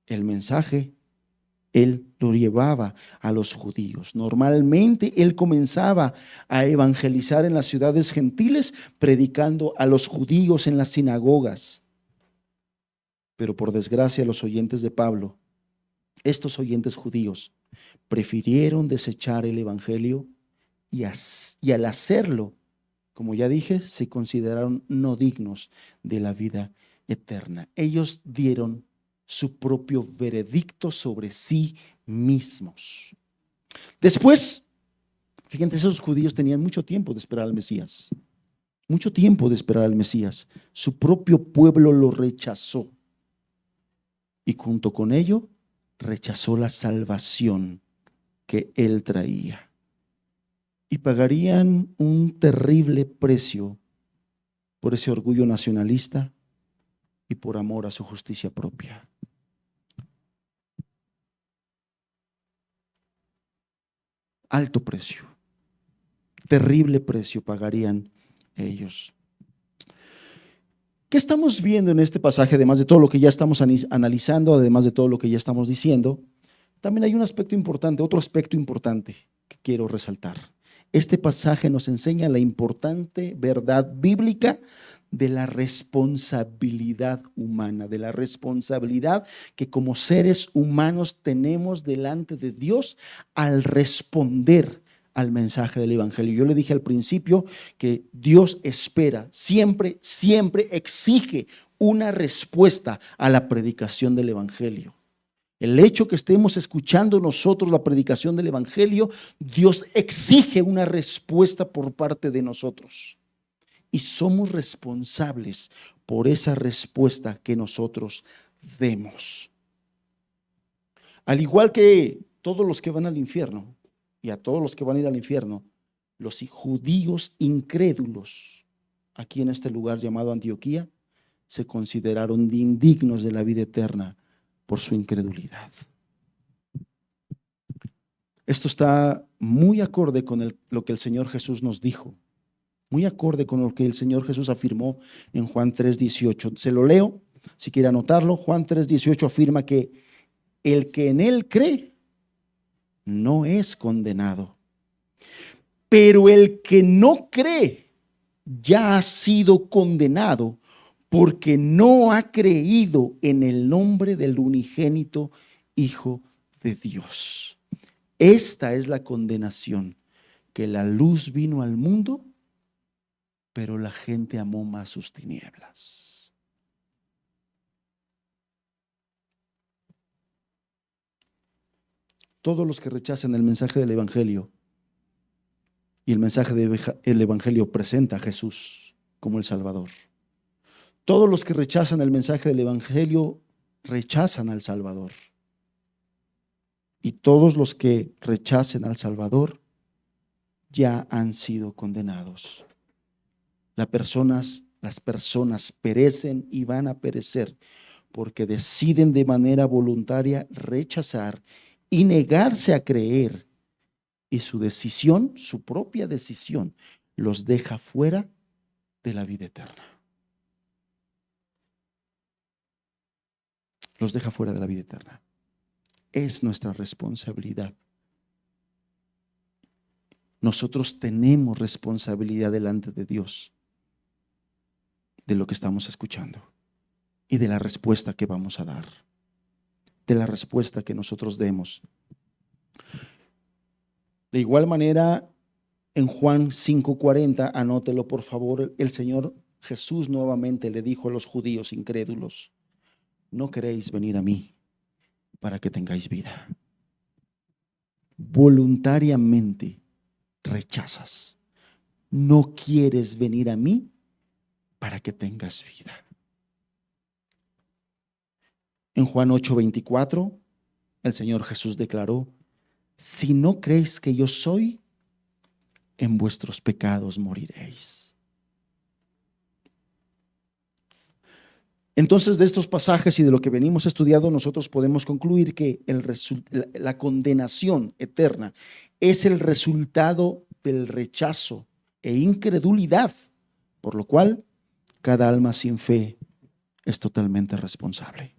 El mensaje él lo llevaba a los judíos. Normalmente él comenzaba a evangelizar en las ciudades gentiles, predicando a los judíos en las sinagogas. Pero por desgracia, los oyentes de Pablo, estos oyentes judíos, prefirieron desechar el evangelio y al hacerlo, como ya dije, se consideraron no dignos de la vida eterna. Ellos dieron su propio veredicto sobre sí mismos. Después, fíjense, esos judíos tenían mucho tiempo de esperar al Mesías. Mucho tiempo de esperar al Mesías. Su propio pueblo lo rechazó. Y junto con ello, rechazó la salvación que él traía. Y pagarían un terrible precio por ese orgullo nacionalista y por amor a su justicia propia. Alto precio, terrible precio pagarían ellos. ¿Qué estamos viendo en este pasaje? Además de todo lo que ya estamos analizando, además de todo lo que ya estamos diciendo, también hay un aspecto importante, otro aspecto importante que quiero resaltar. Este pasaje nos enseña la importante verdad bíblica de la responsabilidad humana, de la responsabilidad que como seres humanos tenemos delante de Dios al responder al mensaje del evangelio. Yo le dije al principio que Dios espera, siempre exige una respuesta a la predicación del evangelio. El hecho que estemos escuchando nosotros la predicación del Evangelio, Dios exige una respuesta por parte de nosotros. Y somos responsables por esa respuesta que nosotros demos. Al igual que todos los que van al infierno, y a todos los que van a ir al infierno, los judíos incrédulos, aquí en este lugar llamado Antioquía, se consideraron indignos de la vida eterna por su incredulidad. Esto está muy acorde con lo que el Señor Jesús nos dijo, muy acorde con lo que el Señor Jesús afirmó en Juan 3:18. Se lo leo, si quiere anotarlo. Juan 3:18 afirma que el que en él cree no es condenado, pero el que no cree ya ha sido condenado porque no ha creído en el nombre del unigénito Hijo de Dios. Esta es la condenación, que la luz vino al mundo, pero la gente amó más sus tinieblas. Todos los que rechazan el mensaje del Evangelio, y el mensaje del Evangelio presenta a Jesús como el Salvador. Todos los que rechazan el mensaje del Evangelio rechazan al Salvador. Y todos los que rechacen al Salvador ya han sido condenados. Las personas perecen y van a perecer porque deciden de manera voluntaria rechazar y negarse a creer. Y su decisión, su propia decisión, los deja fuera de la vida eterna. Los deja fuera de la vida eterna. Es nuestra responsabilidad. Nosotros tenemos responsabilidad delante de Dios de lo que estamos escuchando y de la respuesta que vamos a dar, de la respuesta que nosotros demos. De igual manera, en Juan 5:40, anótelo por favor, el Señor Jesús nuevamente le dijo a los judíos incrédulos: no queréis venir a mí para que tengáis vida. Voluntariamente rechazas. No quieres venir a mí para que tengas vida. En Juan 8:24, el Señor Jesús declaró: si no creéis que yo soy, en vuestros pecados moriréis. Entonces, de estos pasajes y de lo que venimos estudiando, nosotros podemos concluir que la condenación eterna es el resultado del rechazo e incredulidad, por lo cual cada alma sin fe es totalmente responsable.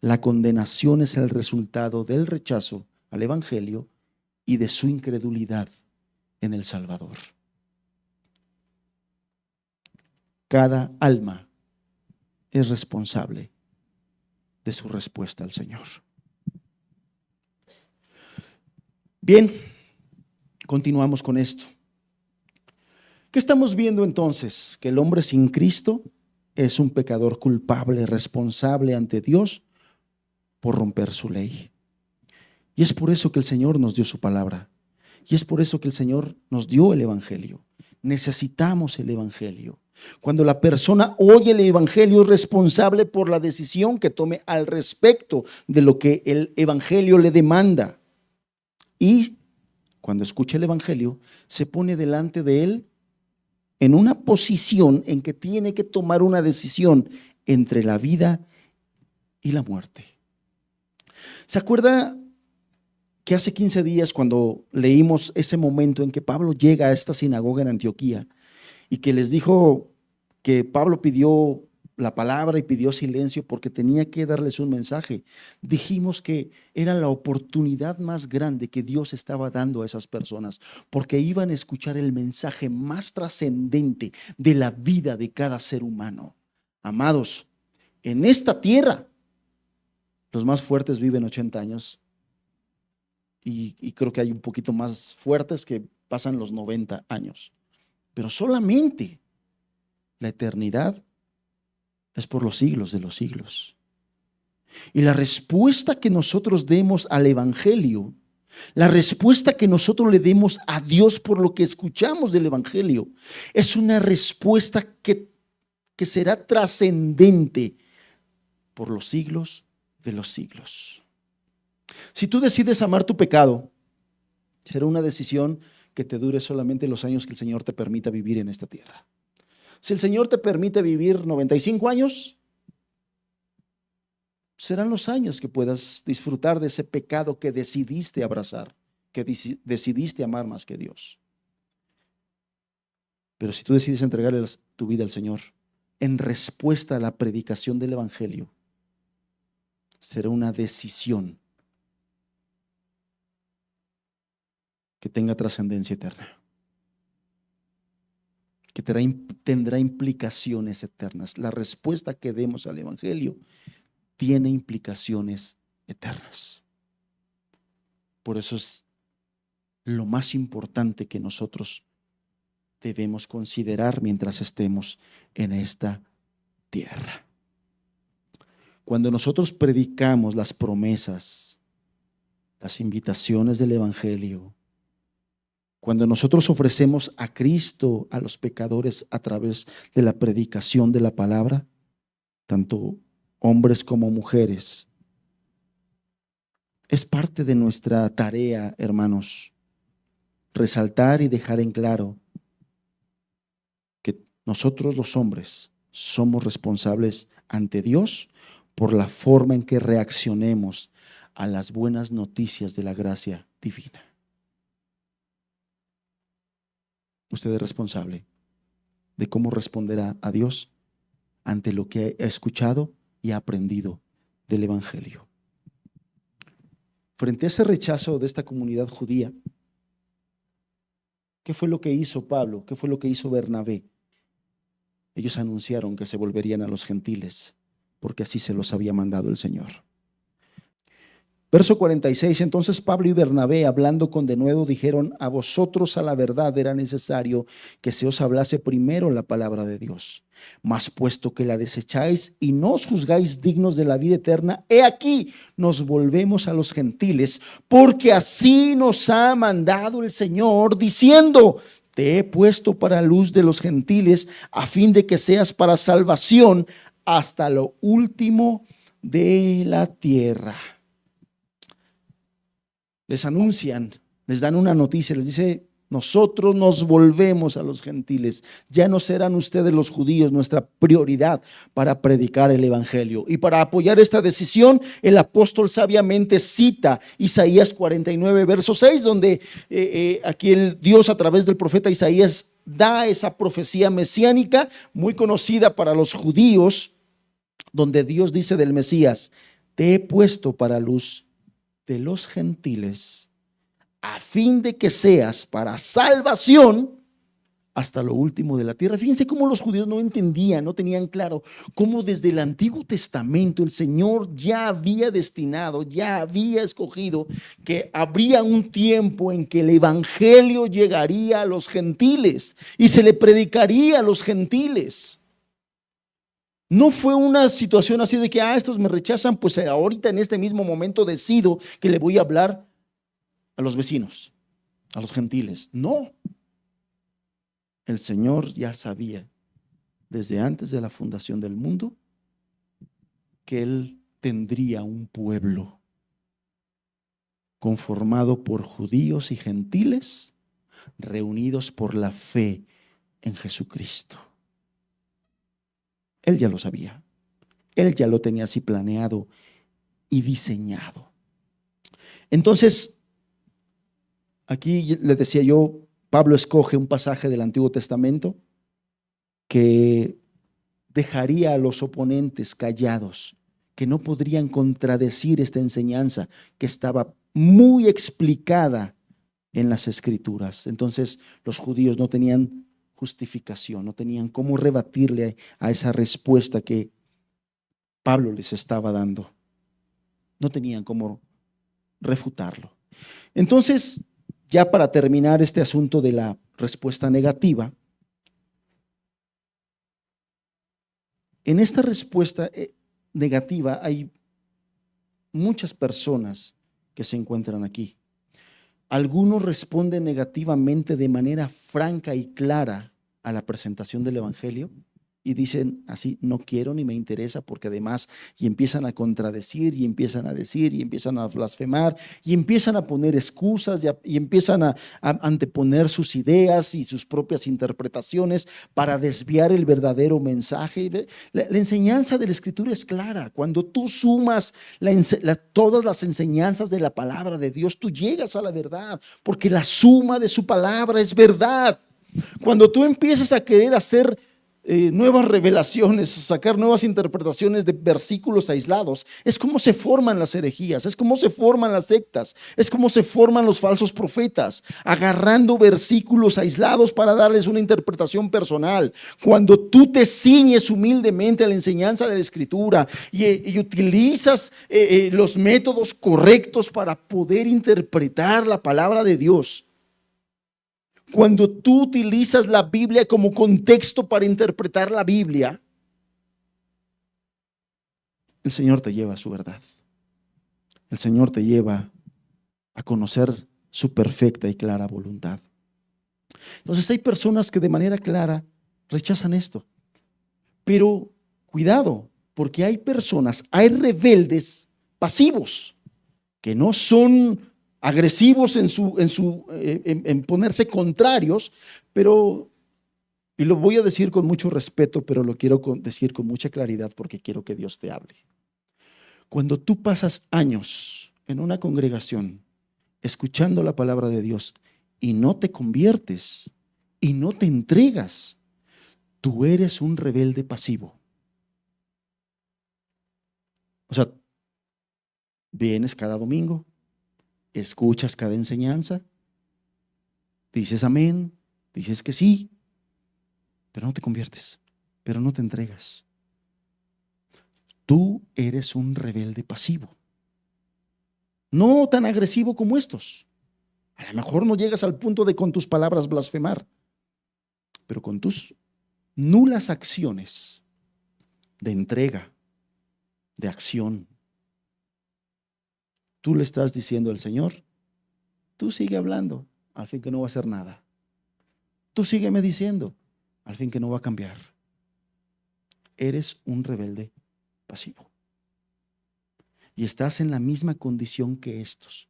La condenación es el resultado del rechazo al Evangelio y de su incredulidad en el Salvador. Cada alma es responsable de su respuesta al Señor. Bien, continuamos con esto. ¿Qué estamos viendo entonces? Que el hombre sin Cristo es un pecador culpable, responsable ante Dios por romper su ley. Y es por eso que el Señor nos dio su palabra. Y es por eso que el Señor nos dio el Evangelio. Necesitamos el Evangelio. Cuando la persona oye el Evangelio, es responsable por la decisión que tome al respecto de lo que el Evangelio le demanda. Y cuando escucha el Evangelio, se pone delante de él en una posición en que tiene que tomar una decisión entre la vida y la muerte. ¿Se acuerda que hace 15 días, cuando leímos ese momento en que Pablo llega a esta sinagoga en Antioquía y que les dijo que Pablo pidió la palabra y pidió silencio porque tenía que darles un mensaje? Dijimos que era la oportunidad más grande que Dios estaba dando a esas personas, porque iban a escuchar el mensaje más trascendente de la vida de cada ser humano. Amados, en esta tierra los más fuertes viven 80 años y creo que hay un poquito más fuertes que pasan los 90 años, pero solamente la eternidad es por los siglos de los siglos. Y la respuesta que nosotros demos al Evangelio, la respuesta que nosotros le demos a Dios por lo que escuchamos del Evangelio, es una respuesta que será trascendente por los siglos de los siglos. Si tú decides amar tu pecado, será una decisión que te dure solamente los años que el Señor te permita vivir en esta tierra. Si el Señor te permite vivir 95 años, serán los años que puedas disfrutar de ese pecado que decidiste abrazar, que decidiste amar más que Dios. Pero si tú decides entregarle tu vida al Señor en respuesta a la predicación del Evangelio, será una decisión que tenga trascendencia eterna, que tendrá implicaciones eternas. La respuesta que demos al Evangelio tiene implicaciones eternas. Por eso es lo más importante que nosotros debemos considerar mientras estemos en esta tierra. Cuando nosotros predicamos las promesas, las invitaciones del Evangelio, cuando nosotros ofrecemos a Cristo a los pecadores a través de la predicación de la palabra, tanto hombres como mujeres, es parte de nuestra tarea, hermanos, resaltar y dejar en claro que nosotros los hombres somos responsables ante Dios por la forma en que reaccionemos a las buenas noticias de la gracia divina. Usted es responsable de cómo responderá a Dios ante lo que ha escuchado y ha aprendido del Evangelio. Frente a ese rechazo de esta comunidad judía, ¿qué fue lo que hizo Pablo? ¿Qué fue lo que hizo Bernabé? Ellos anunciaron que se volverían a los gentiles, porque así se los había mandado el Señor. Verso 46, entonces Pablo y Bernabé, hablando con denuedo, dijeron: a vosotros a la verdad era necesario que se os hablase primero la palabra de Dios. Mas puesto que la desecháis y no os juzgáis dignos de la vida eterna, he aquí nos volvemos a los gentiles, porque así nos ha mandado el Señor, diciendo: te he puesto para luz de los gentiles, a fin de que seas para salvación hasta lo último de la tierra. Les anuncian, les dan una noticia, les dice: nosotros nos volvemos a los gentiles, ya no serán ustedes los judíos nuestra prioridad para predicar el Evangelio. Y para apoyar esta decisión, el apóstol sabiamente cita Isaías 49, verso 6, donde aquí el Dios a través del profeta Isaías da esa profecía mesiánica muy conocida para los judíos, donde Dios dice del Mesías: te he puesto para luz de los gentiles, a fin de que seas para salvación hasta lo último de la tierra. Fíjense cómo los judíos no entendían, no tenían claro cómo desde el Antiguo Testamento el Señor ya había destinado, ya había escogido que habría un tiempo en que el Evangelio llegaría a los gentiles y se le predicaría a los gentiles. No fue una situación así de que estos me rechazan, pues ahorita en este mismo momento decido que le voy a hablar a los vecinos, a los gentiles. No, el Señor ya sabía desde antes de la fundación del mundo que Él tendría un pueblo conformado por judíos y gentiles reunidos por la fe en Jesucristo. Él ya lo sabía, Él ya lo tenía así planeado y diseñado. Entonces, aquí le decía yo, Pablo escoge un pasaje del Antiguo Testamento que dejaría a los oponentes callados, que no podrían contradecir esta enseñanza que estaba muy explicada en las Escrituras. Entonces, los judíos no tenían justificación, no tenían cómo rebatirle a esa respuesta que Pablo les estaba dando. No tenían cómo refutarlo. Entonces, ya para terminar este asunto de la respuesta negativa, en esta respuesta negativa hay muchas personas que se encuentran aquí. Algunos responden negativamente de manera franca y clara a la presentación del Evangelio y dicen así: no quiero ni me interesa, porque además, y empiezan a contradecir y empiezan a decir y empiezan a blasfemar y empiezan a poner excusas y empiezan a anteponer sus ideas y sus propias interpretaciones para desviar el verdadero mensaje. La enseñanza de la Escritura es clara. Cuando tú sumas todas las enseñanzas de la palabra de Dios, tú llegas a la verdad, porque la suma de su palabra es verdad. Cuando tú empiezas a querer hacer nuevas revelaciones, sacar nuevas interpretaciones de versículos aislados, es como se forman las herejías, es como se forman las sectas, es como se forman los falsos profetas, agarrando versículos aislados para darles una interpretación personal. Cuando tú te ciñes humildemente a la enseñanza de la Escritura y utilizas los métodos correctos para poder interpretar la palabra de Dios, cuando tú utilizas la Biblia como contexto para interpretar la Biblia, el Señor te lleva a su verdad. El Señor te lleva a conocer su perfecta y clara voluntad. Entonces hay personas que de manera clara rechazan esto. Pero cuidado, porque hay personas, hay rebeldes pasivos que no son agresivos en ponerse contrarios, pero, y lo voy a decir con mucho respeto, pero lo quiero decir con mucha claridad porque quiero que Dios te hable. Cuando tú pasas años en una congregación escuchando la palabra de Dios y no te conviertes y no te entregas, tú eres un rebelde pasivo. O sea, vienes cada domingo, escuchas cada enseñanza, dices amén, dices que sí, pero no te conviertes, pero no te entregas. Tú eres un rebelde pasivo. No tan agresivo como estos. A lo mejor no llegas al punto de con tus palabras blasfemar, pero con tus nulas acciones de entrega, de acción, tú le estás diciendo al Señor: tú sigue hablando, al fin que no va a hacer nada. Tú sígueme diciendo, al fin que no va a cambiar. Eres un rebelde pasivo. Y estás en la misma condición que estos.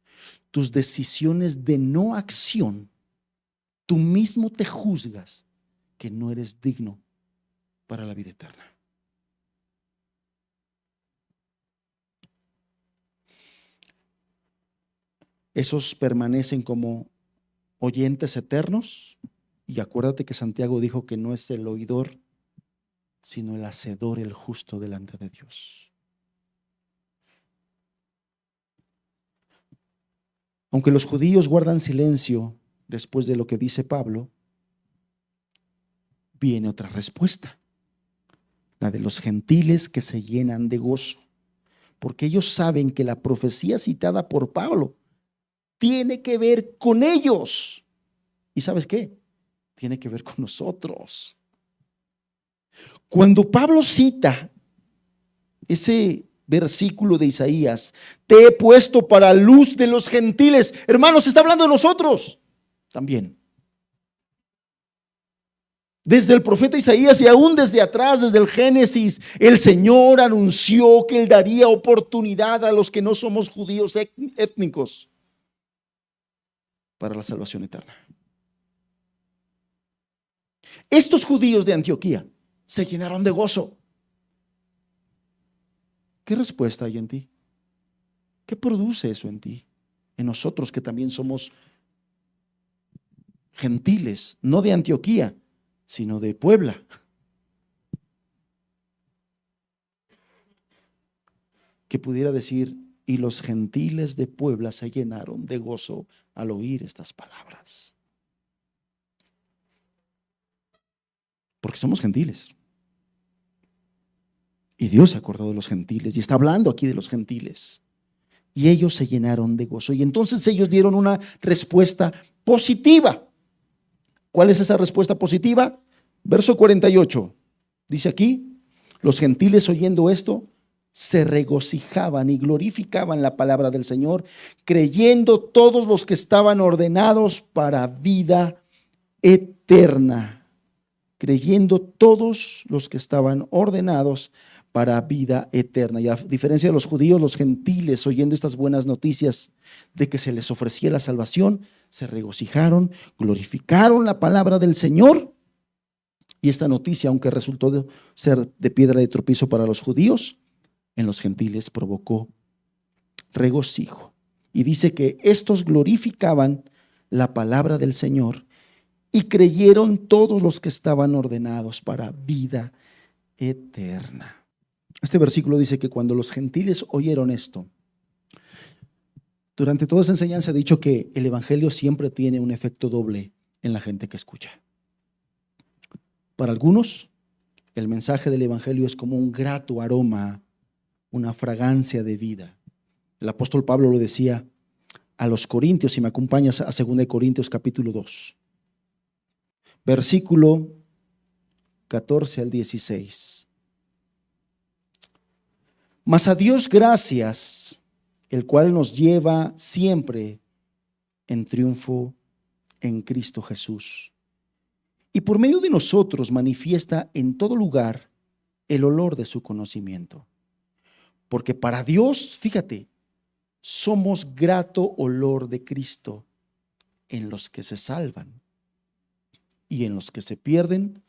Tus decisiones de no acción, tú mismo te juzgas que no eres digno para la vida eterna. Esos permanecen como oyentes eternos. Y acuérdate que Santiago dijo que no es el oidor, sino el hacedor, el justo delante de Dios. Aunque los judíos guardan silencio después de lo que dice Pablo, viene otra respuesta, la de los gentiles que se llenan de gozo, porque ellos saben que la profecía citada por Pablo tiene que ver con ellos. ¿Y sabes qué? Tiene que ver con nosotros. Cuando Pablo cita ese versículo de Isaías, te he puesto para luz de los gentiles, hermanos, está hablando de nosotros también. Desde el profeta Isaías y aún desde atrás, desde el Génesis, el Señor anunció que Él daría oportunidad a los que no somos judíos étnicos para la salvación eterna. Estos judíos de Antioquía se llenaron de gozo. ¿Qué respuesta hay en ti? ¿Qué produce eso en ti? En nosotros que también somos gentiles, no de Antioquía, sino de Puebla. Que pudiera decir: y los gentiles de Puebla se llenaron de gozo al oír estas palabras. Porque somos gentiles. Y Dios se acordó de los gentiles y está hablando aquí de los gentiles. Y ellos se llenaron de gozo. Y entonces ellos dieron una respuesta positiva. ¿Cuál es esa respuesta positiva? Verso 48. Dice aquí: los gentiles oyendo esto se regocijaban y glorificaban la palabra del Señor, creyendo todos los que estaban ordenados para vida eterna. Creyendo todos los que estaban ordenados para vida eterna. Y a diferencia de los judíos, los gentiles, oyendo estas buenas noticias de que se les ofrecía la salvación, se regocijaron, glorificaron la palabra del Señor. Y esta noticia, aunque resultó de ser de piedra de tropiezo para los judíos, en los gentiles provocó regocijo. Y dice que estos glorificaban la palabra del Señor y creyeron todos los que estaban ordenados para vida eterna. Este versículo dice que cuando los gentiles oyeron esto, durante toda esa enseñanza he dicho que el evangelio siempre tiene un efecto doble en la gente que escucha. Para algunos, el mensaje del evangelio es como un grato aroma, una fragancia de vida. El apóstol Pablo lo decía a los corintios, si me acompañas a 2 Corintios capítulo 2, versículo 14 al 16. Mas a Dios gracias, el cual nos lleva siempre en triunfo en Cristo Jesús. Y por medio de nosotros manifiesta en todo lugar el olor de su conocimiento. Porque para Dios, fíjate, somos grato olor de Cristo en los que se salvan y en los que se pierden.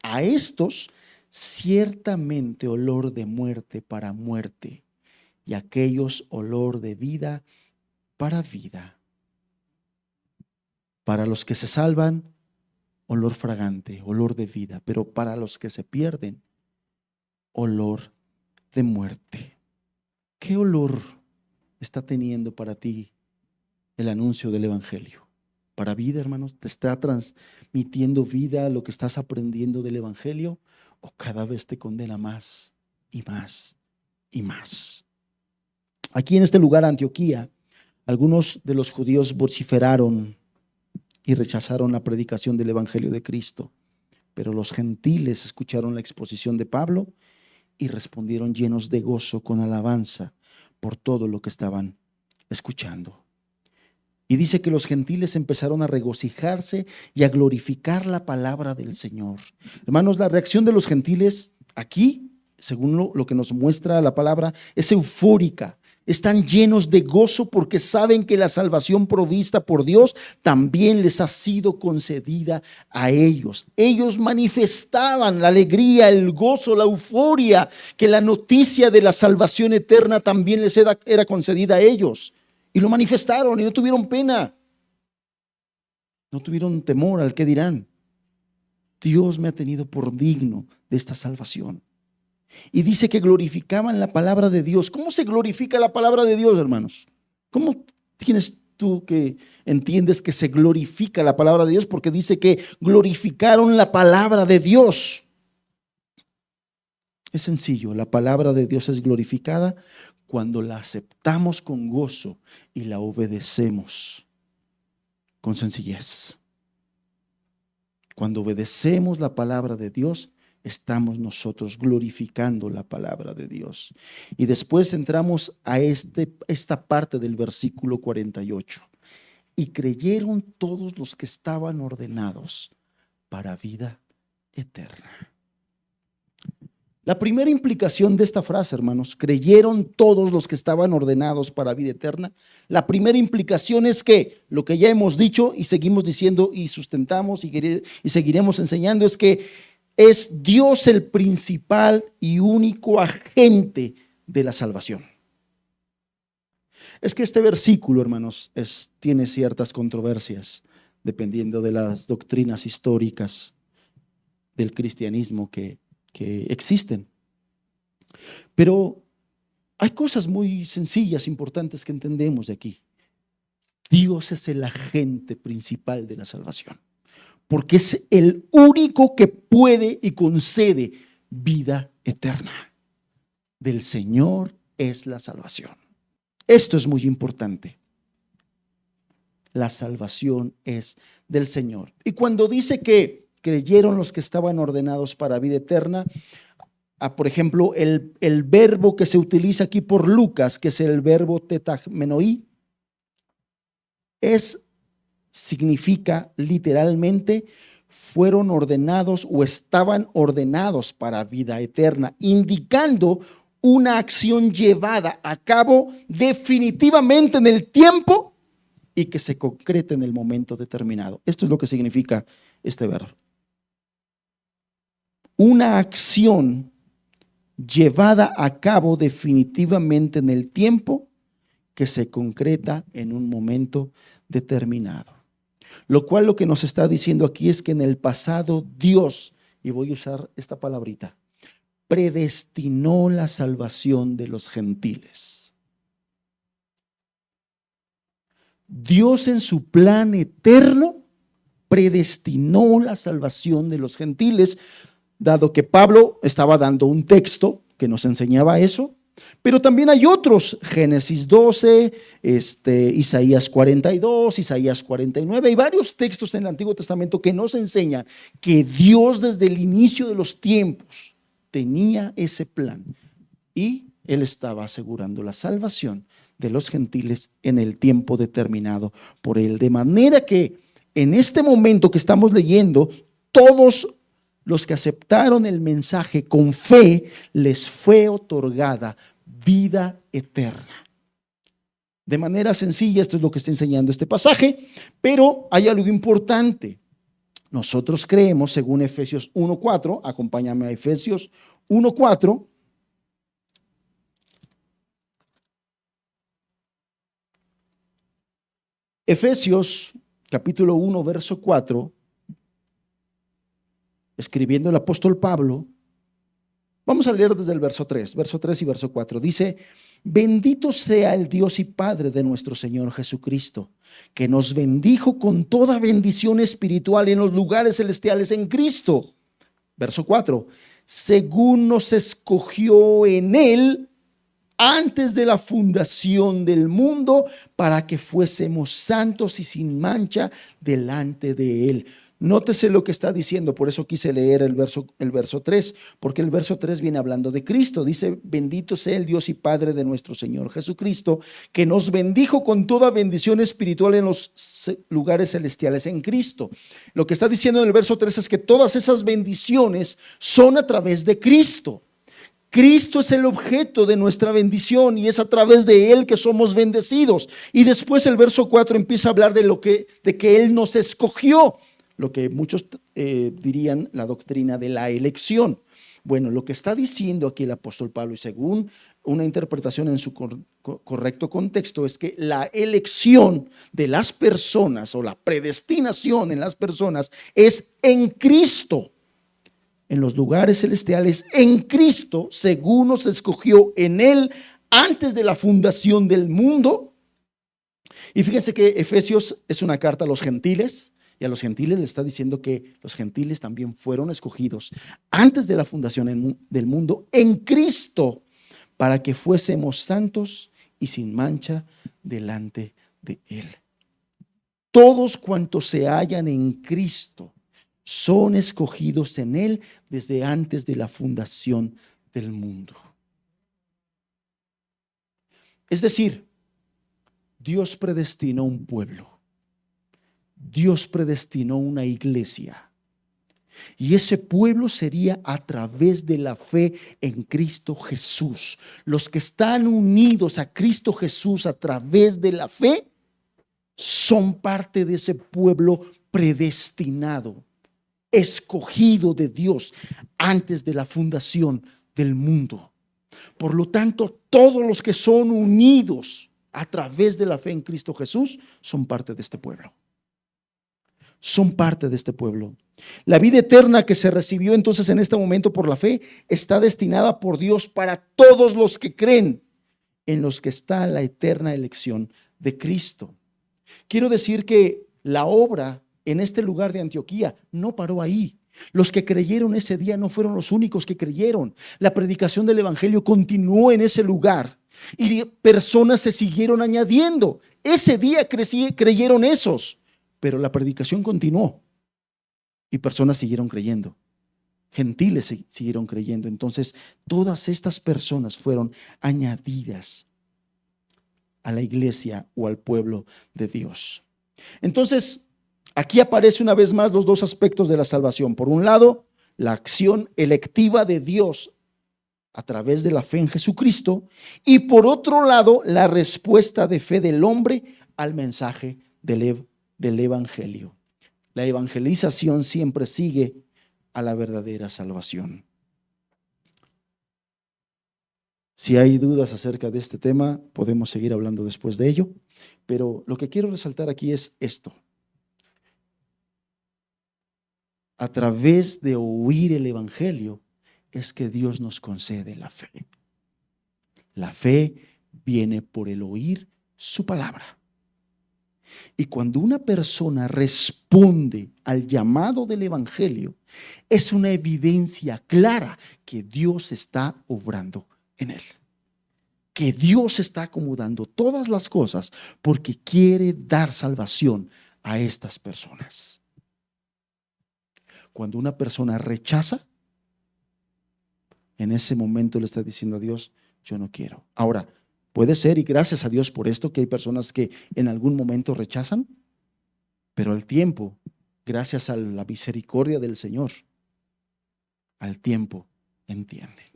A estos ciertamente olor de muerte para muerte, y a aquellos olor de vida para vida. Para los que se salvan, olor fragante, olor de vida, pero para los que se pierden, olor de muerte. ¿Qué olor está teniendo para ti el anuncio del evangelio? Para vida, hermanos, ¿te está transmitiendo vida lo que estás aprendiendo del evangelio? ¿O cada vez te condena más y más y más? Aquí en este lugar, Antioquía, algunos de los judíos vociferaron y rechazaron la predicación del evangelio de Cristo, pero los gentiles escucharon la exposición de Pablo y respondieron llenos de gozo con alabanza por todo lo que estaban escuchando. Y dice que los gentiles empezaron a regocijarse y a glorificar la palabra del Señor. Hermanos, la reacción de los gentiles aquí, según lo que nos muestra la palabra, es eufórica. Están llenos de gozo porque saben que la salvación provista por Dios también les ha sido concedida a ellos. Ellos manifestaban la alegría, el gozo, la euforia, que la noticia de la salvación eterna también les era concedida a ellos. Y lo manifestaron y no tuvieron pena. No tuvieron temor al que dirán. Dios me ha tenido por digno de esta salvación. Y dice que glorificaban la palabra de Dios. ¿Cómo se glorifica la palabra de Dios, hermanos? ¿Cómo tienes tú que entiendes que se glorifica la palabra de Dios? Porque dice que glorificaron la palabra de Dios. Es sencillo, la palabra de Dios es glorificada cuando la aceptamos con gozo y la obedecemos con sencillez. Cuando obedecemos la palabra de Dios, estamos nosotros glorificando la palabra de Dios. Y después entramos a esta parte del versículo 48. Y creyeron todos los que estaban ordenados para vida eterna. La primera implicación de esta frase, hermanos, creyeron todos los que estaban ordenados para vida eterna. La primera implicación es que lo que ya hemos dicho y seguimos diciendo y sustentamos y seguiremos enseñando es que es Dios el principal y único agente de la salvación. Es que este versículo, hermanos, tiene ciertas controversias dependiendo de las doctrinas históricas del cristianismo que existen. Pero hay cosas muy sencillas, importantes que entendemos de aquí. Dios es el agente principal de la salvación, porque es el único que puede y concede vida eterna. Del Señor es la salvación. Esto es muy importante. La salvación es del Señor. Y cuando dice que creyeron los que estaban ordenados para vida eterna, por ejemplo, el verbo que se utiliza aquí por Lucas, que es el verbo tetagmenoi, significa literalmente fueron ordenados o estaban ordenados para vida eterna, indicando una acción llevada a cabo definitivamente en el tiempo y que se concrete en el momento determinado. Esto es lo que significa este verbo. Una acción llevada a cabo definitivamente en el tiempo que se concreta en un momento determinado. Lo cual lo que nos está diciendo aquí es que en el pasado Dios, y voy a usar esta palabrita, predestinó la salvación de los gentiles. Dios en su plan eterno predestinó la salvación de los gentiles, dado que Pablo estaba dando un texto que nos enseñaba eso, pero también hay otros, Génesis 12, Isaías 42, Isaías 49, hay varios textos en el Antiguo Testamento que nos enseñan que Dios desde el inicio de los tiempos tenía ese plan y Él estaba asegurando la salvación de los gentiles en el tiempo determinado por Él. De manera que en este momento que estamos leyendo, todos los que aceptaron el mensaje con fe, les fue otorgada vida eterna. De manera sencilla, esto es lo que está enseñando este pasaje, pero hay algo importante. Nosotros creemos, según Efesios 1:4, acompáñame a Efesios 1:4. Efesios capítulo 1, verso 4, escribiendo el apóstol Pablo, vamos a leer desde el verso 3 y verso 4. Dice: bendito sea el Dios y Padre de nuestro Señor Jesucristo, que nos bendijo con toda bendición espiritual en los lugares celestiales en Cristo. Verso 4, según nos escogió en Él antes de la fundación del mundo, para que fuésemos santos y sin mancha delante de Él. Nótese lo que está diciendo, por eso quise leer el verso 3, porque el verso 3 viene hablando de Cristo. Dice: bendito sea el Dios y Padre de nuestro Señor Jesucristo, que nos bendijo con toda bendición espiritual en los lugares celestiales en Cristo. Lo que está diciendo en el verso 3 es que todas esas bendiciones son a través de Cristo. Cristo es el objeto de nuestra bendición y es a través de Él que somos bendecidos. Y después el verso 4 empieza a hablar de que Él nos escogió, lo que muchos dirían la doctrina de la elección. Bueno, lo que está diciendo aquí el apóstol Pablo, y según una interpretación en su correcto contexto, es que la elección de las personas o la predestinación en las personas es en Cristo. En los lugares celestiales, en Cristo, según nos escogió en Él antes de la fundación del mundo. Y fíjense que Efesios es una carta a los gentiles, y a los gentiles le está diciendo que los gentiles también fueron escogidos antes de la fundación del mundo en Cristo, para que fuésemos santos y sin mancha delante de Él. Todos cuantos se hallan en Cristo son escogidos en Él desde antes de la fundación del mundo. Es decir, Dios predestinó un pueblo, Dios predestinó una iglesia, y ese pueblo sería a través de la fe en Cristo Jesús. Los que están unidos a Cristo Jesús a través de la fe son parte de ese pueblo predestinado, escogido de Dios antes de la fundación del mundo. Por lo tanto, todos los que son unidos a través de la fe en Cristo Jesús son parte de este pueblo. Son parte de este pueblo. La vida eterna que se recibió entonces en este momento por la fe está destinada por Dios para todos los que creen, en los que está la eterna elección de Cristo. Quiero decir que la obra en este lugar de Antioquía no paró ahí. Los que creyeron ese día no fueron los únicos que creyeron. La predicación del evangelio continuó en ese lugar y personas se siguieron añadiendo. Ese día creyeron esos, pero la predicación continuó y personas siguieron creyendo. Gentiles siguieron creyendo. Entonces, todas estas personas fueron añadidas a la iglesia o al pueblo de Dios. Entonces, aquí aparece una vez más los dos aspectos de la salvación. Por un lado, la acción electiva de Dios a través de la fe en Jesucristo, y por otro lado, la respuesta de fe del hombre al mensaje del evangelio. La evangelización siempre sigue a la verdadera salvación. Si hay dudas acerca de este tema, podemos seguir hablando después de ello, pero lo que quiero resaltar aquí es esto. A través de oír el evangelio es que Dios nos concede la fe. La fe viene por el oír su palabra. Y cuando una persona responde al llamado del evangelio, es una evidencia clara que Dios está obrando en él. Que Dios está acomodando todas las cosas porque quiere dar salvación a estas personas. Cuando una persona rechaza, en ese momento le está diciendo a Dios, yo no quiero. Ahora, puede ser, y gracias a Dios por esto, que hay personas que en algún momento rechazan, pero al tiempo, gracias a la misericordia del Señor, al tiempo entienden,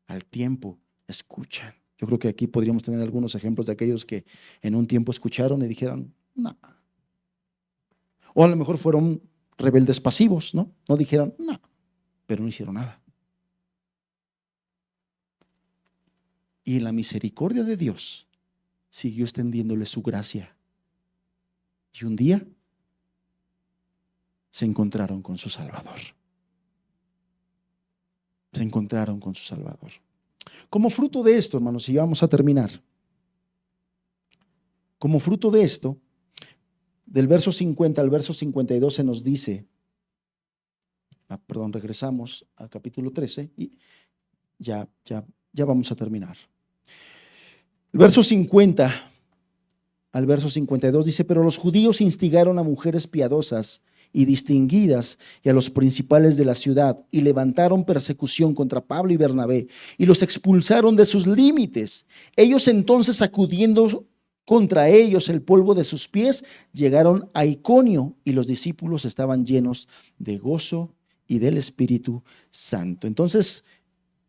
al tiempo escuchan. Yo creo que aquí podríamos tener algunos ejemplos de aquellos que en un tiempo escucharon y dijeron, no. O a lo mejor fueron rebeldes pasivos, ¿no? No dijeron, no, pero no hicieron nada. Y en la misericordia de Dios siguió extendiéndole su gracia. Y un día se encontraron con su Salvador. Se encontraron con su Salvador. Como fruto de esto, hermanos, y vamos a terminar. Como fruto de esto, del verso 50 al verso 52 se nos dice, regresamos al capítulo 13 y ya vamos a terminar. El verso 50 al verso 52 dice, pero los judíos instigaron a mujeres piadosas y distinguidas y a los principales de la ciudad y levantaron persecución contra Pablo y Bernabé y los expulsaron de sus límites. Ellos entonces, sacudiendo contra ellos el polvo de sus pies, llegaron a Iconio y los discípulos estaban llenos de gozo y del Espíritu Santo. Entonces,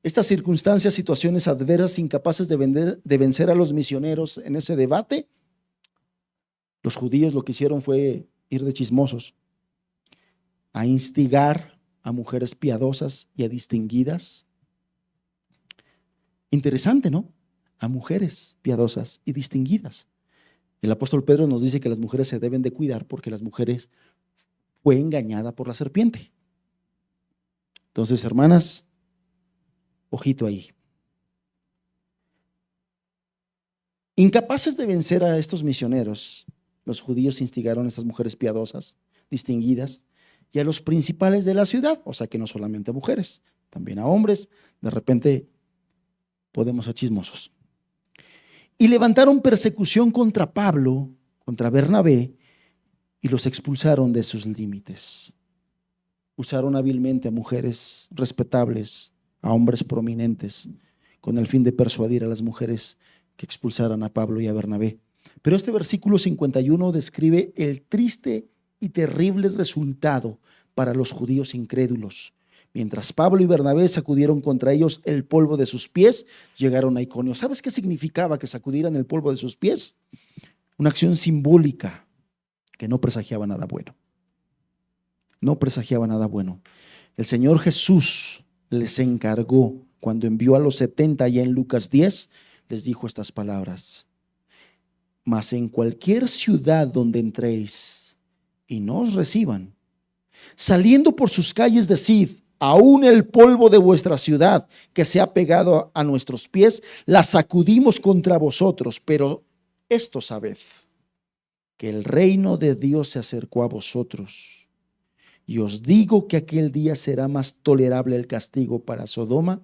estas circunstancias, situaciones adversas, incapaces de vencer a los misioneros en ese debate, los judíos lo que hicieron fue ir de chismosos a instigar a mujeres piadosas y a distinguidas. Interesante, ¿no? A mujeres piadosas y distinguidas. El apóstol Pedro nos dice que las mujeres se deben de cuidar porque las mujeres fue engañada por la serpiente. Entonces, hermanas, ojito ahí. Incapaces de vencer a estos misioneros, los judíos instigaron a estas mujeres piadosas, distinguidas, y a los principales de la ciudad, o sea que no solamente a mujeres, también a hombres, de repente podemos ser chismosos. Y levantaron persecución contra Pablo, contra Bernabé, y los expulsaron de sus límites. Usaron hábilmente a mujeres respetables, a hombres prominentes, con el fin de persuadir a las mujeres que expulsaran a Pablo y a Bernabé. Pero este versículo 51 describe el triste y terrible resultado para los judíos incrédulos. Mientras Pablo y Bernabé sacudieron contra ellos el polvo de sus pies, llegaron a Iconio. ¿Sabes qué significaba que sacudieran el polvo de sus pies? Una acción simbólica que no presagiaba nada bueno. No presagiaba nada bueno. El Señor Jesús les encargó, cuando envió a los 70 ya en Lucas 10, les dijo estas palabras: mas en cualquier ciudad donde entréis y no os reciban, saliendo por sus calles, decid: aún el polvo de vuestra ciudad que se ha pegado a nuestros pies, la sacudimos contra vosotros. Pero esto sabed, que el reino de Dios se acercó a vosotros. Y os digo que aquel día será más tolerable el castigo para Sodoma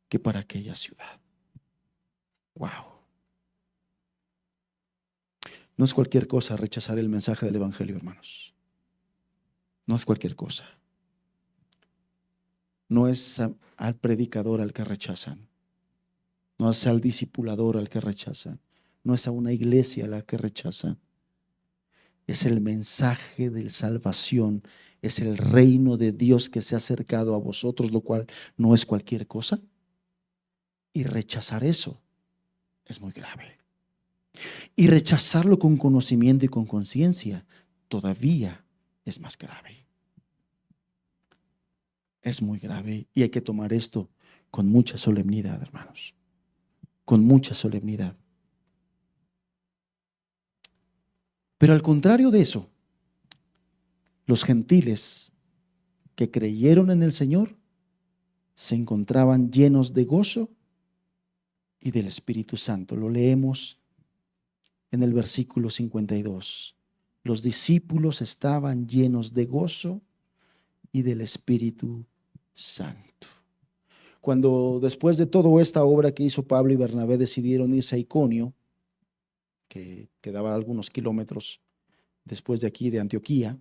que para aquella ciudad. Wow. No es cualquier cosa rechazar el mensaje del evangelio, hermanos. No es cualquier cosa. no es al predicador al que rechazan, no es al discipulador al que rechazan, no es a una iglesia a la que rechazan. Es el mensaje de salvación, es el reino de Dios que se ha acercado a vosotros, lo cual no es cualquier cosa. Y rechazar eso es muy grave. Y rechazarlo con conocimiento y con conciencia todavía es más grave. Es muy grave y hay que tomar esto con mucha solemnidad, hermanos. Con mucha solemnidad. Pero al contrario de eso, los gentiles que creyeron en el Señor se encontraban llenos de gozo y del Espíritu Santo. Lo leemos en el versículo 52. Los discípulos estaban llenos de gozo y del Espíritu Santo. Cuando después de toda esta obra que hizo Pablo y Bernabé decidieron irse a Iconio, que quedaba a algunos kilómetros después de aquí de Antioquía,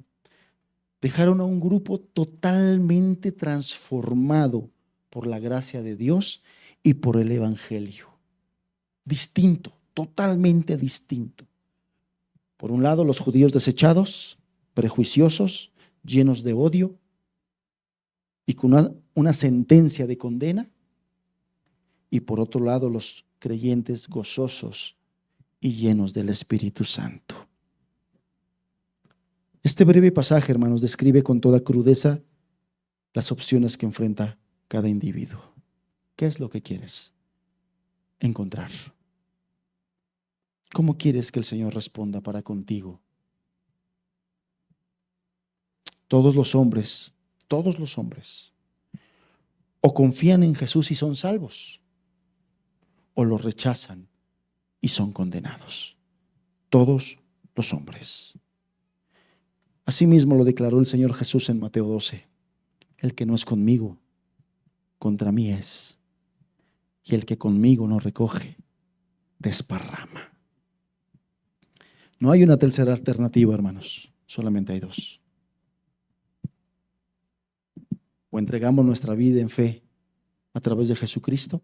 dejaron a un grupo totalmente transformado por la gracia de Dios y por el Evangelio. Distinto, totalmente distinto. Por un lado, los judíos desechados, prejuiciosos, llenos de odio y con una sentencia de condena. Y por otro lado, los creyentes gozosos y llenos del Espíritu Santo. Este breve pasaje, hermanos, describe con toda crudeza las opciones que enfrenta cada individuo. ¿Qué es lo que quieres encontrar? ¿Cómo quieres que el Señor responda para contigo? Todos los hombres, o confían en Jesús y son salvos, o lo rechazan y son condenados. Todos los hombres. Asimismo lo declaró el Señor Jesús en Mateo 12. El que no es conmigo, contra mí es. Y el que conmigo no recoge, desparrama. No hay una tercera alternativa, hermanos. Solamente hay dos. O entregamos nuestra vida en fe a través de Jesucristo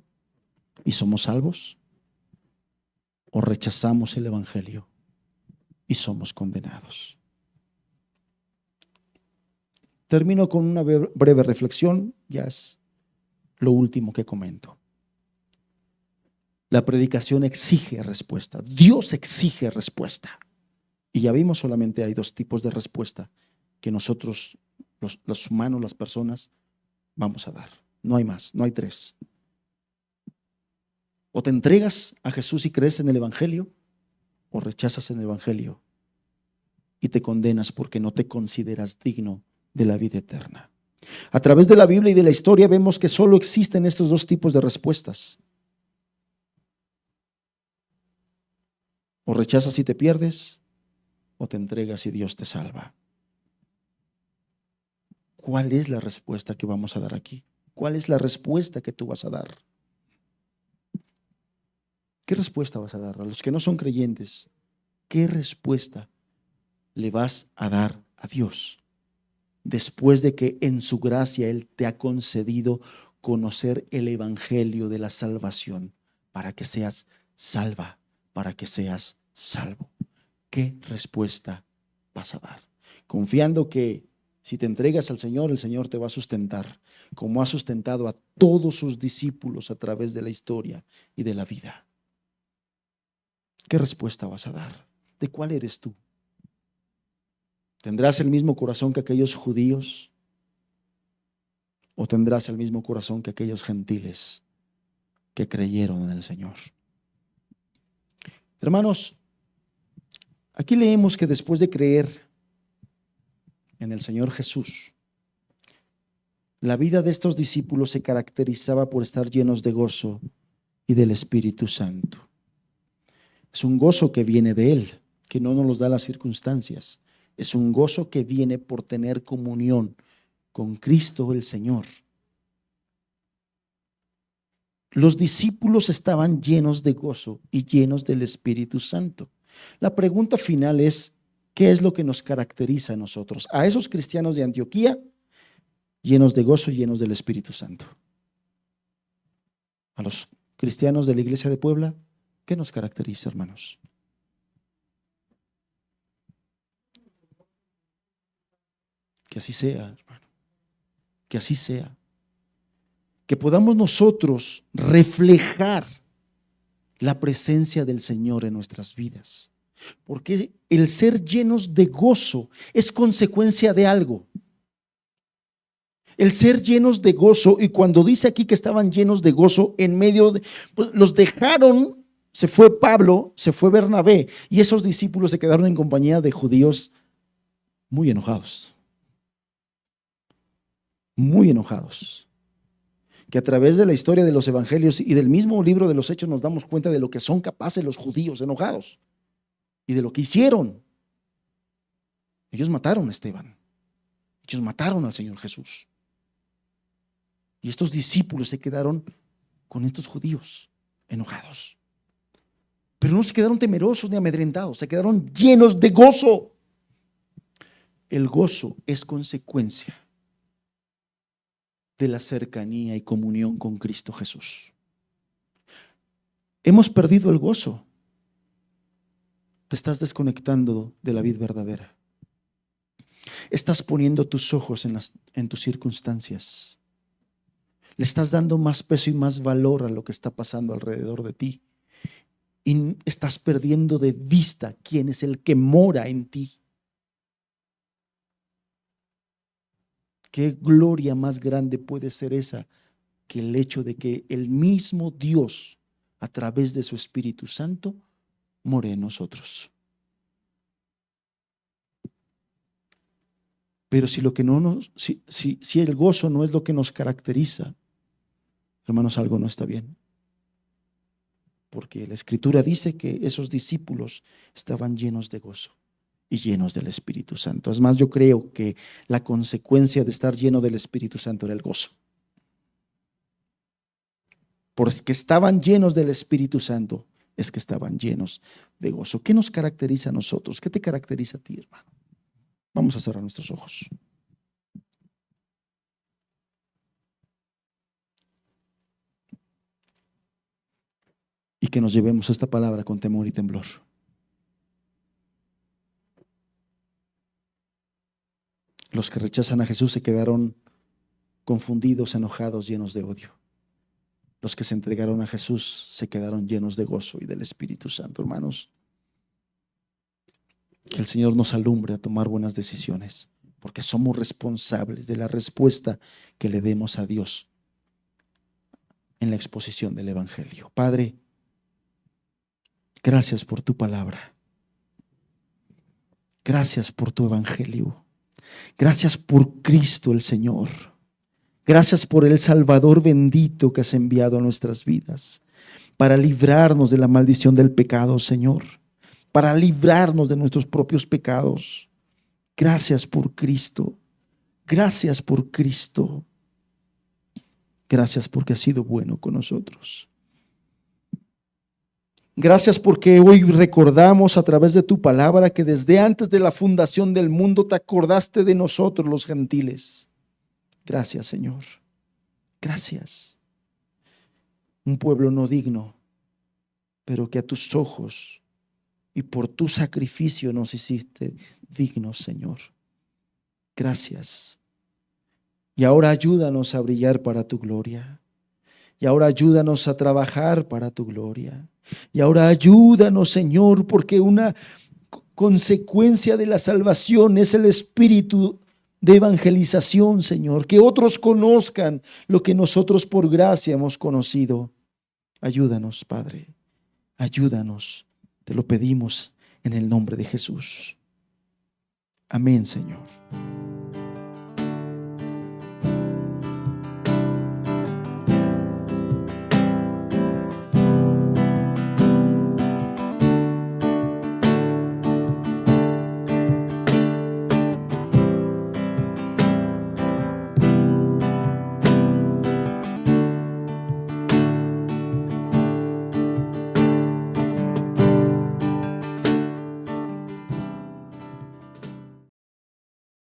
y somos salvos, o rechazamos el Evangelio y somos condenados. Termino con una breve reflexión, ya es lo último que comento. La predicación exige respuesta, Dios exige respuesta. Y ya vimos, solamente hay dos tipos de respuesta que nosotros, los humanos, las personas, vamos a dar. No hay más, no hay tres. O te entregas a Jesús y crees en el Evangelio, o rechazas el Evangelio y te condenas porque no te consideras digno de la vida eterna. A través de la Biblia y de la historia vemos que solo existen estos dos tipos de respuestas. O rechazas y te pierdes, o te entregas y Dios te salva. ¿Cuál es la respuesta que vamos a dar aquí? ¿Cuál es la respuesta que tú vas a dar? ¿Qué respuesta vas a dar? A los que no son creyentes, ¿qué respuesta le vas a dar a Dios después de que en su gracia Él te ha concedido conocer el Evangelio de la salvación para que seas salva, para que seas salvo? ¿Qué respuesta vas a dar? Confiando que si te entregas al Señor, el Señor te va a sustentar, como ha sustentado a todos sus discípulos a través de la historia y de la vida. ¿Qué respuesta vas a dar? ¿De cuál eres tú? ¿Tendrás el mismo corazón que aquellos judíos? ¿O tendrás el mismo corazón que aquellos gentiles que creyeron en el Señor? Hermanos, aquí leemos que después de creer en el Señor Jesús, la vida de estos discípulos se caracterizaba por estar llenos de gozo y del Espíritu Santo. Es un gozo que viene de Él, que no nos los da las circunstancias. Es un gozo que viene por tener comunión con Cristo el Señor. Los discípulos estaban llenos de gozo y llenos del Espíritu Santo. La pregunta final es, ¿qué es lo que nos caracteriza a nosotros? A esos cristianos de Antioquía llenos de gozo y llenos del Espíritu Santo. A los cristianos de la Iglesia de Puebla, ¿qué nos caracteriza, hermanos? Que así sea, hermano. Que así sea. Que podamos nosotros reflejar la presencia del Señor en nuestras vidas. Porque el ser llenos de gozo es consecuencia de algo. El ser llenos de gozo, y cuando dice aquí que estaban llenos de gozo, en medio de, pues los dejaron, se fue Pablo, se fue Bernabé, y esos discípulos se quedaron en compañía de judíos muy enojados. Muy enojados. Que a través de la historia de los evangelios y del mismo libro de los Hechos nos damos cuenta de lo que son capaces los judíos enojados y de lo que hicieron. Ellos mataron a Esteban. Ellos mataron al Señor Jesús. Y estos discípulos se quedaron con estos judíos enojados. Pero no se quedaron temerosos ni amedrentados, se quedaron llenos de gozo. El gozo es consecuencia de la cercanía y comunión con Cristo Jesús. Hemos perdido el gozo. Te estás desconectando de la vida verdadera. Estás poniendo tus ojos en tus circunstancias. Le estás dando más peso y más valor a lo que está pasando alrededor de ti. Y estás perdiendo de vista quién es el que mora en ti. ¿Qué gloria más grande puede ser esa que el hecho de que el mismo Dios, a través de su Espíritu Santo, more en nosotros? Pero si lo que no nos, si el gozo no es lo que nos caracteriza, hermanos, algo no está bien. Porque la Escritura dice que esos discípulos estaban llenos de gozo y llenos del Espíritu Santo. Es más, yo creo que la consecuencia de estar lleno del Espíritu Santo era el gozo. Porque estaban llenos del Espíritu Santo, es que estaban llenos de gozo. ¿Qué nos caracteriza a nosotros? ¿Qué te caracteriza a ti, hermano? Vamos a cerrar nuestros ojos. Y que nos llevemos esta palabra con temor y temblor. Los que rechazan a Jesús se quedaron confundidos, enojados, llenos de odio. Los que se entregaron a Jesús se quedaron llenos de gozo y del Espíritu Santo, hermanos. Que el Señor nos alumbre a tomar buenas decisiones, porque somos responsables de la respuesta que le demos a Dios en la exposición del Evangelio. Padre, gracias por tu palabra. Gracias por tu Evangelio. Gracias por Cristo el Señor. Gracias por el Salvador bendito que has enviado a nuestras vidas para librarnos de la maldición del pecado, Señor, para librarnos de nuestros propios pecados. Gracias por Cristo. Gracias por Cristo. Gracias porque has sido bueno con nosotros. Gracias porque hoy recordamos a través de tu palabra que desde antes de la fundación del mundo te acordaste de nosotros los gentiles. Gracias, Señor. Gracias. Un pueblo no digno, pero que a tus ojos y por tu sacrificio nos hiciste dignos, Señor. Gracias. Y ahora ayúdanos a brillar para tu gloria. Y ahora ayúdanos a trabajar para tu gloria. Y ahora ayúdanos, Señor, porque una consecuencia de la salvación es el espíritu de evangelización, Señor, que otros conozcan lo que nosotros por gracia hemos conocido. Ayúdanos, Padre, ayúdanos, te lo pedimos en el nombre de Jesús. Amén, Señor.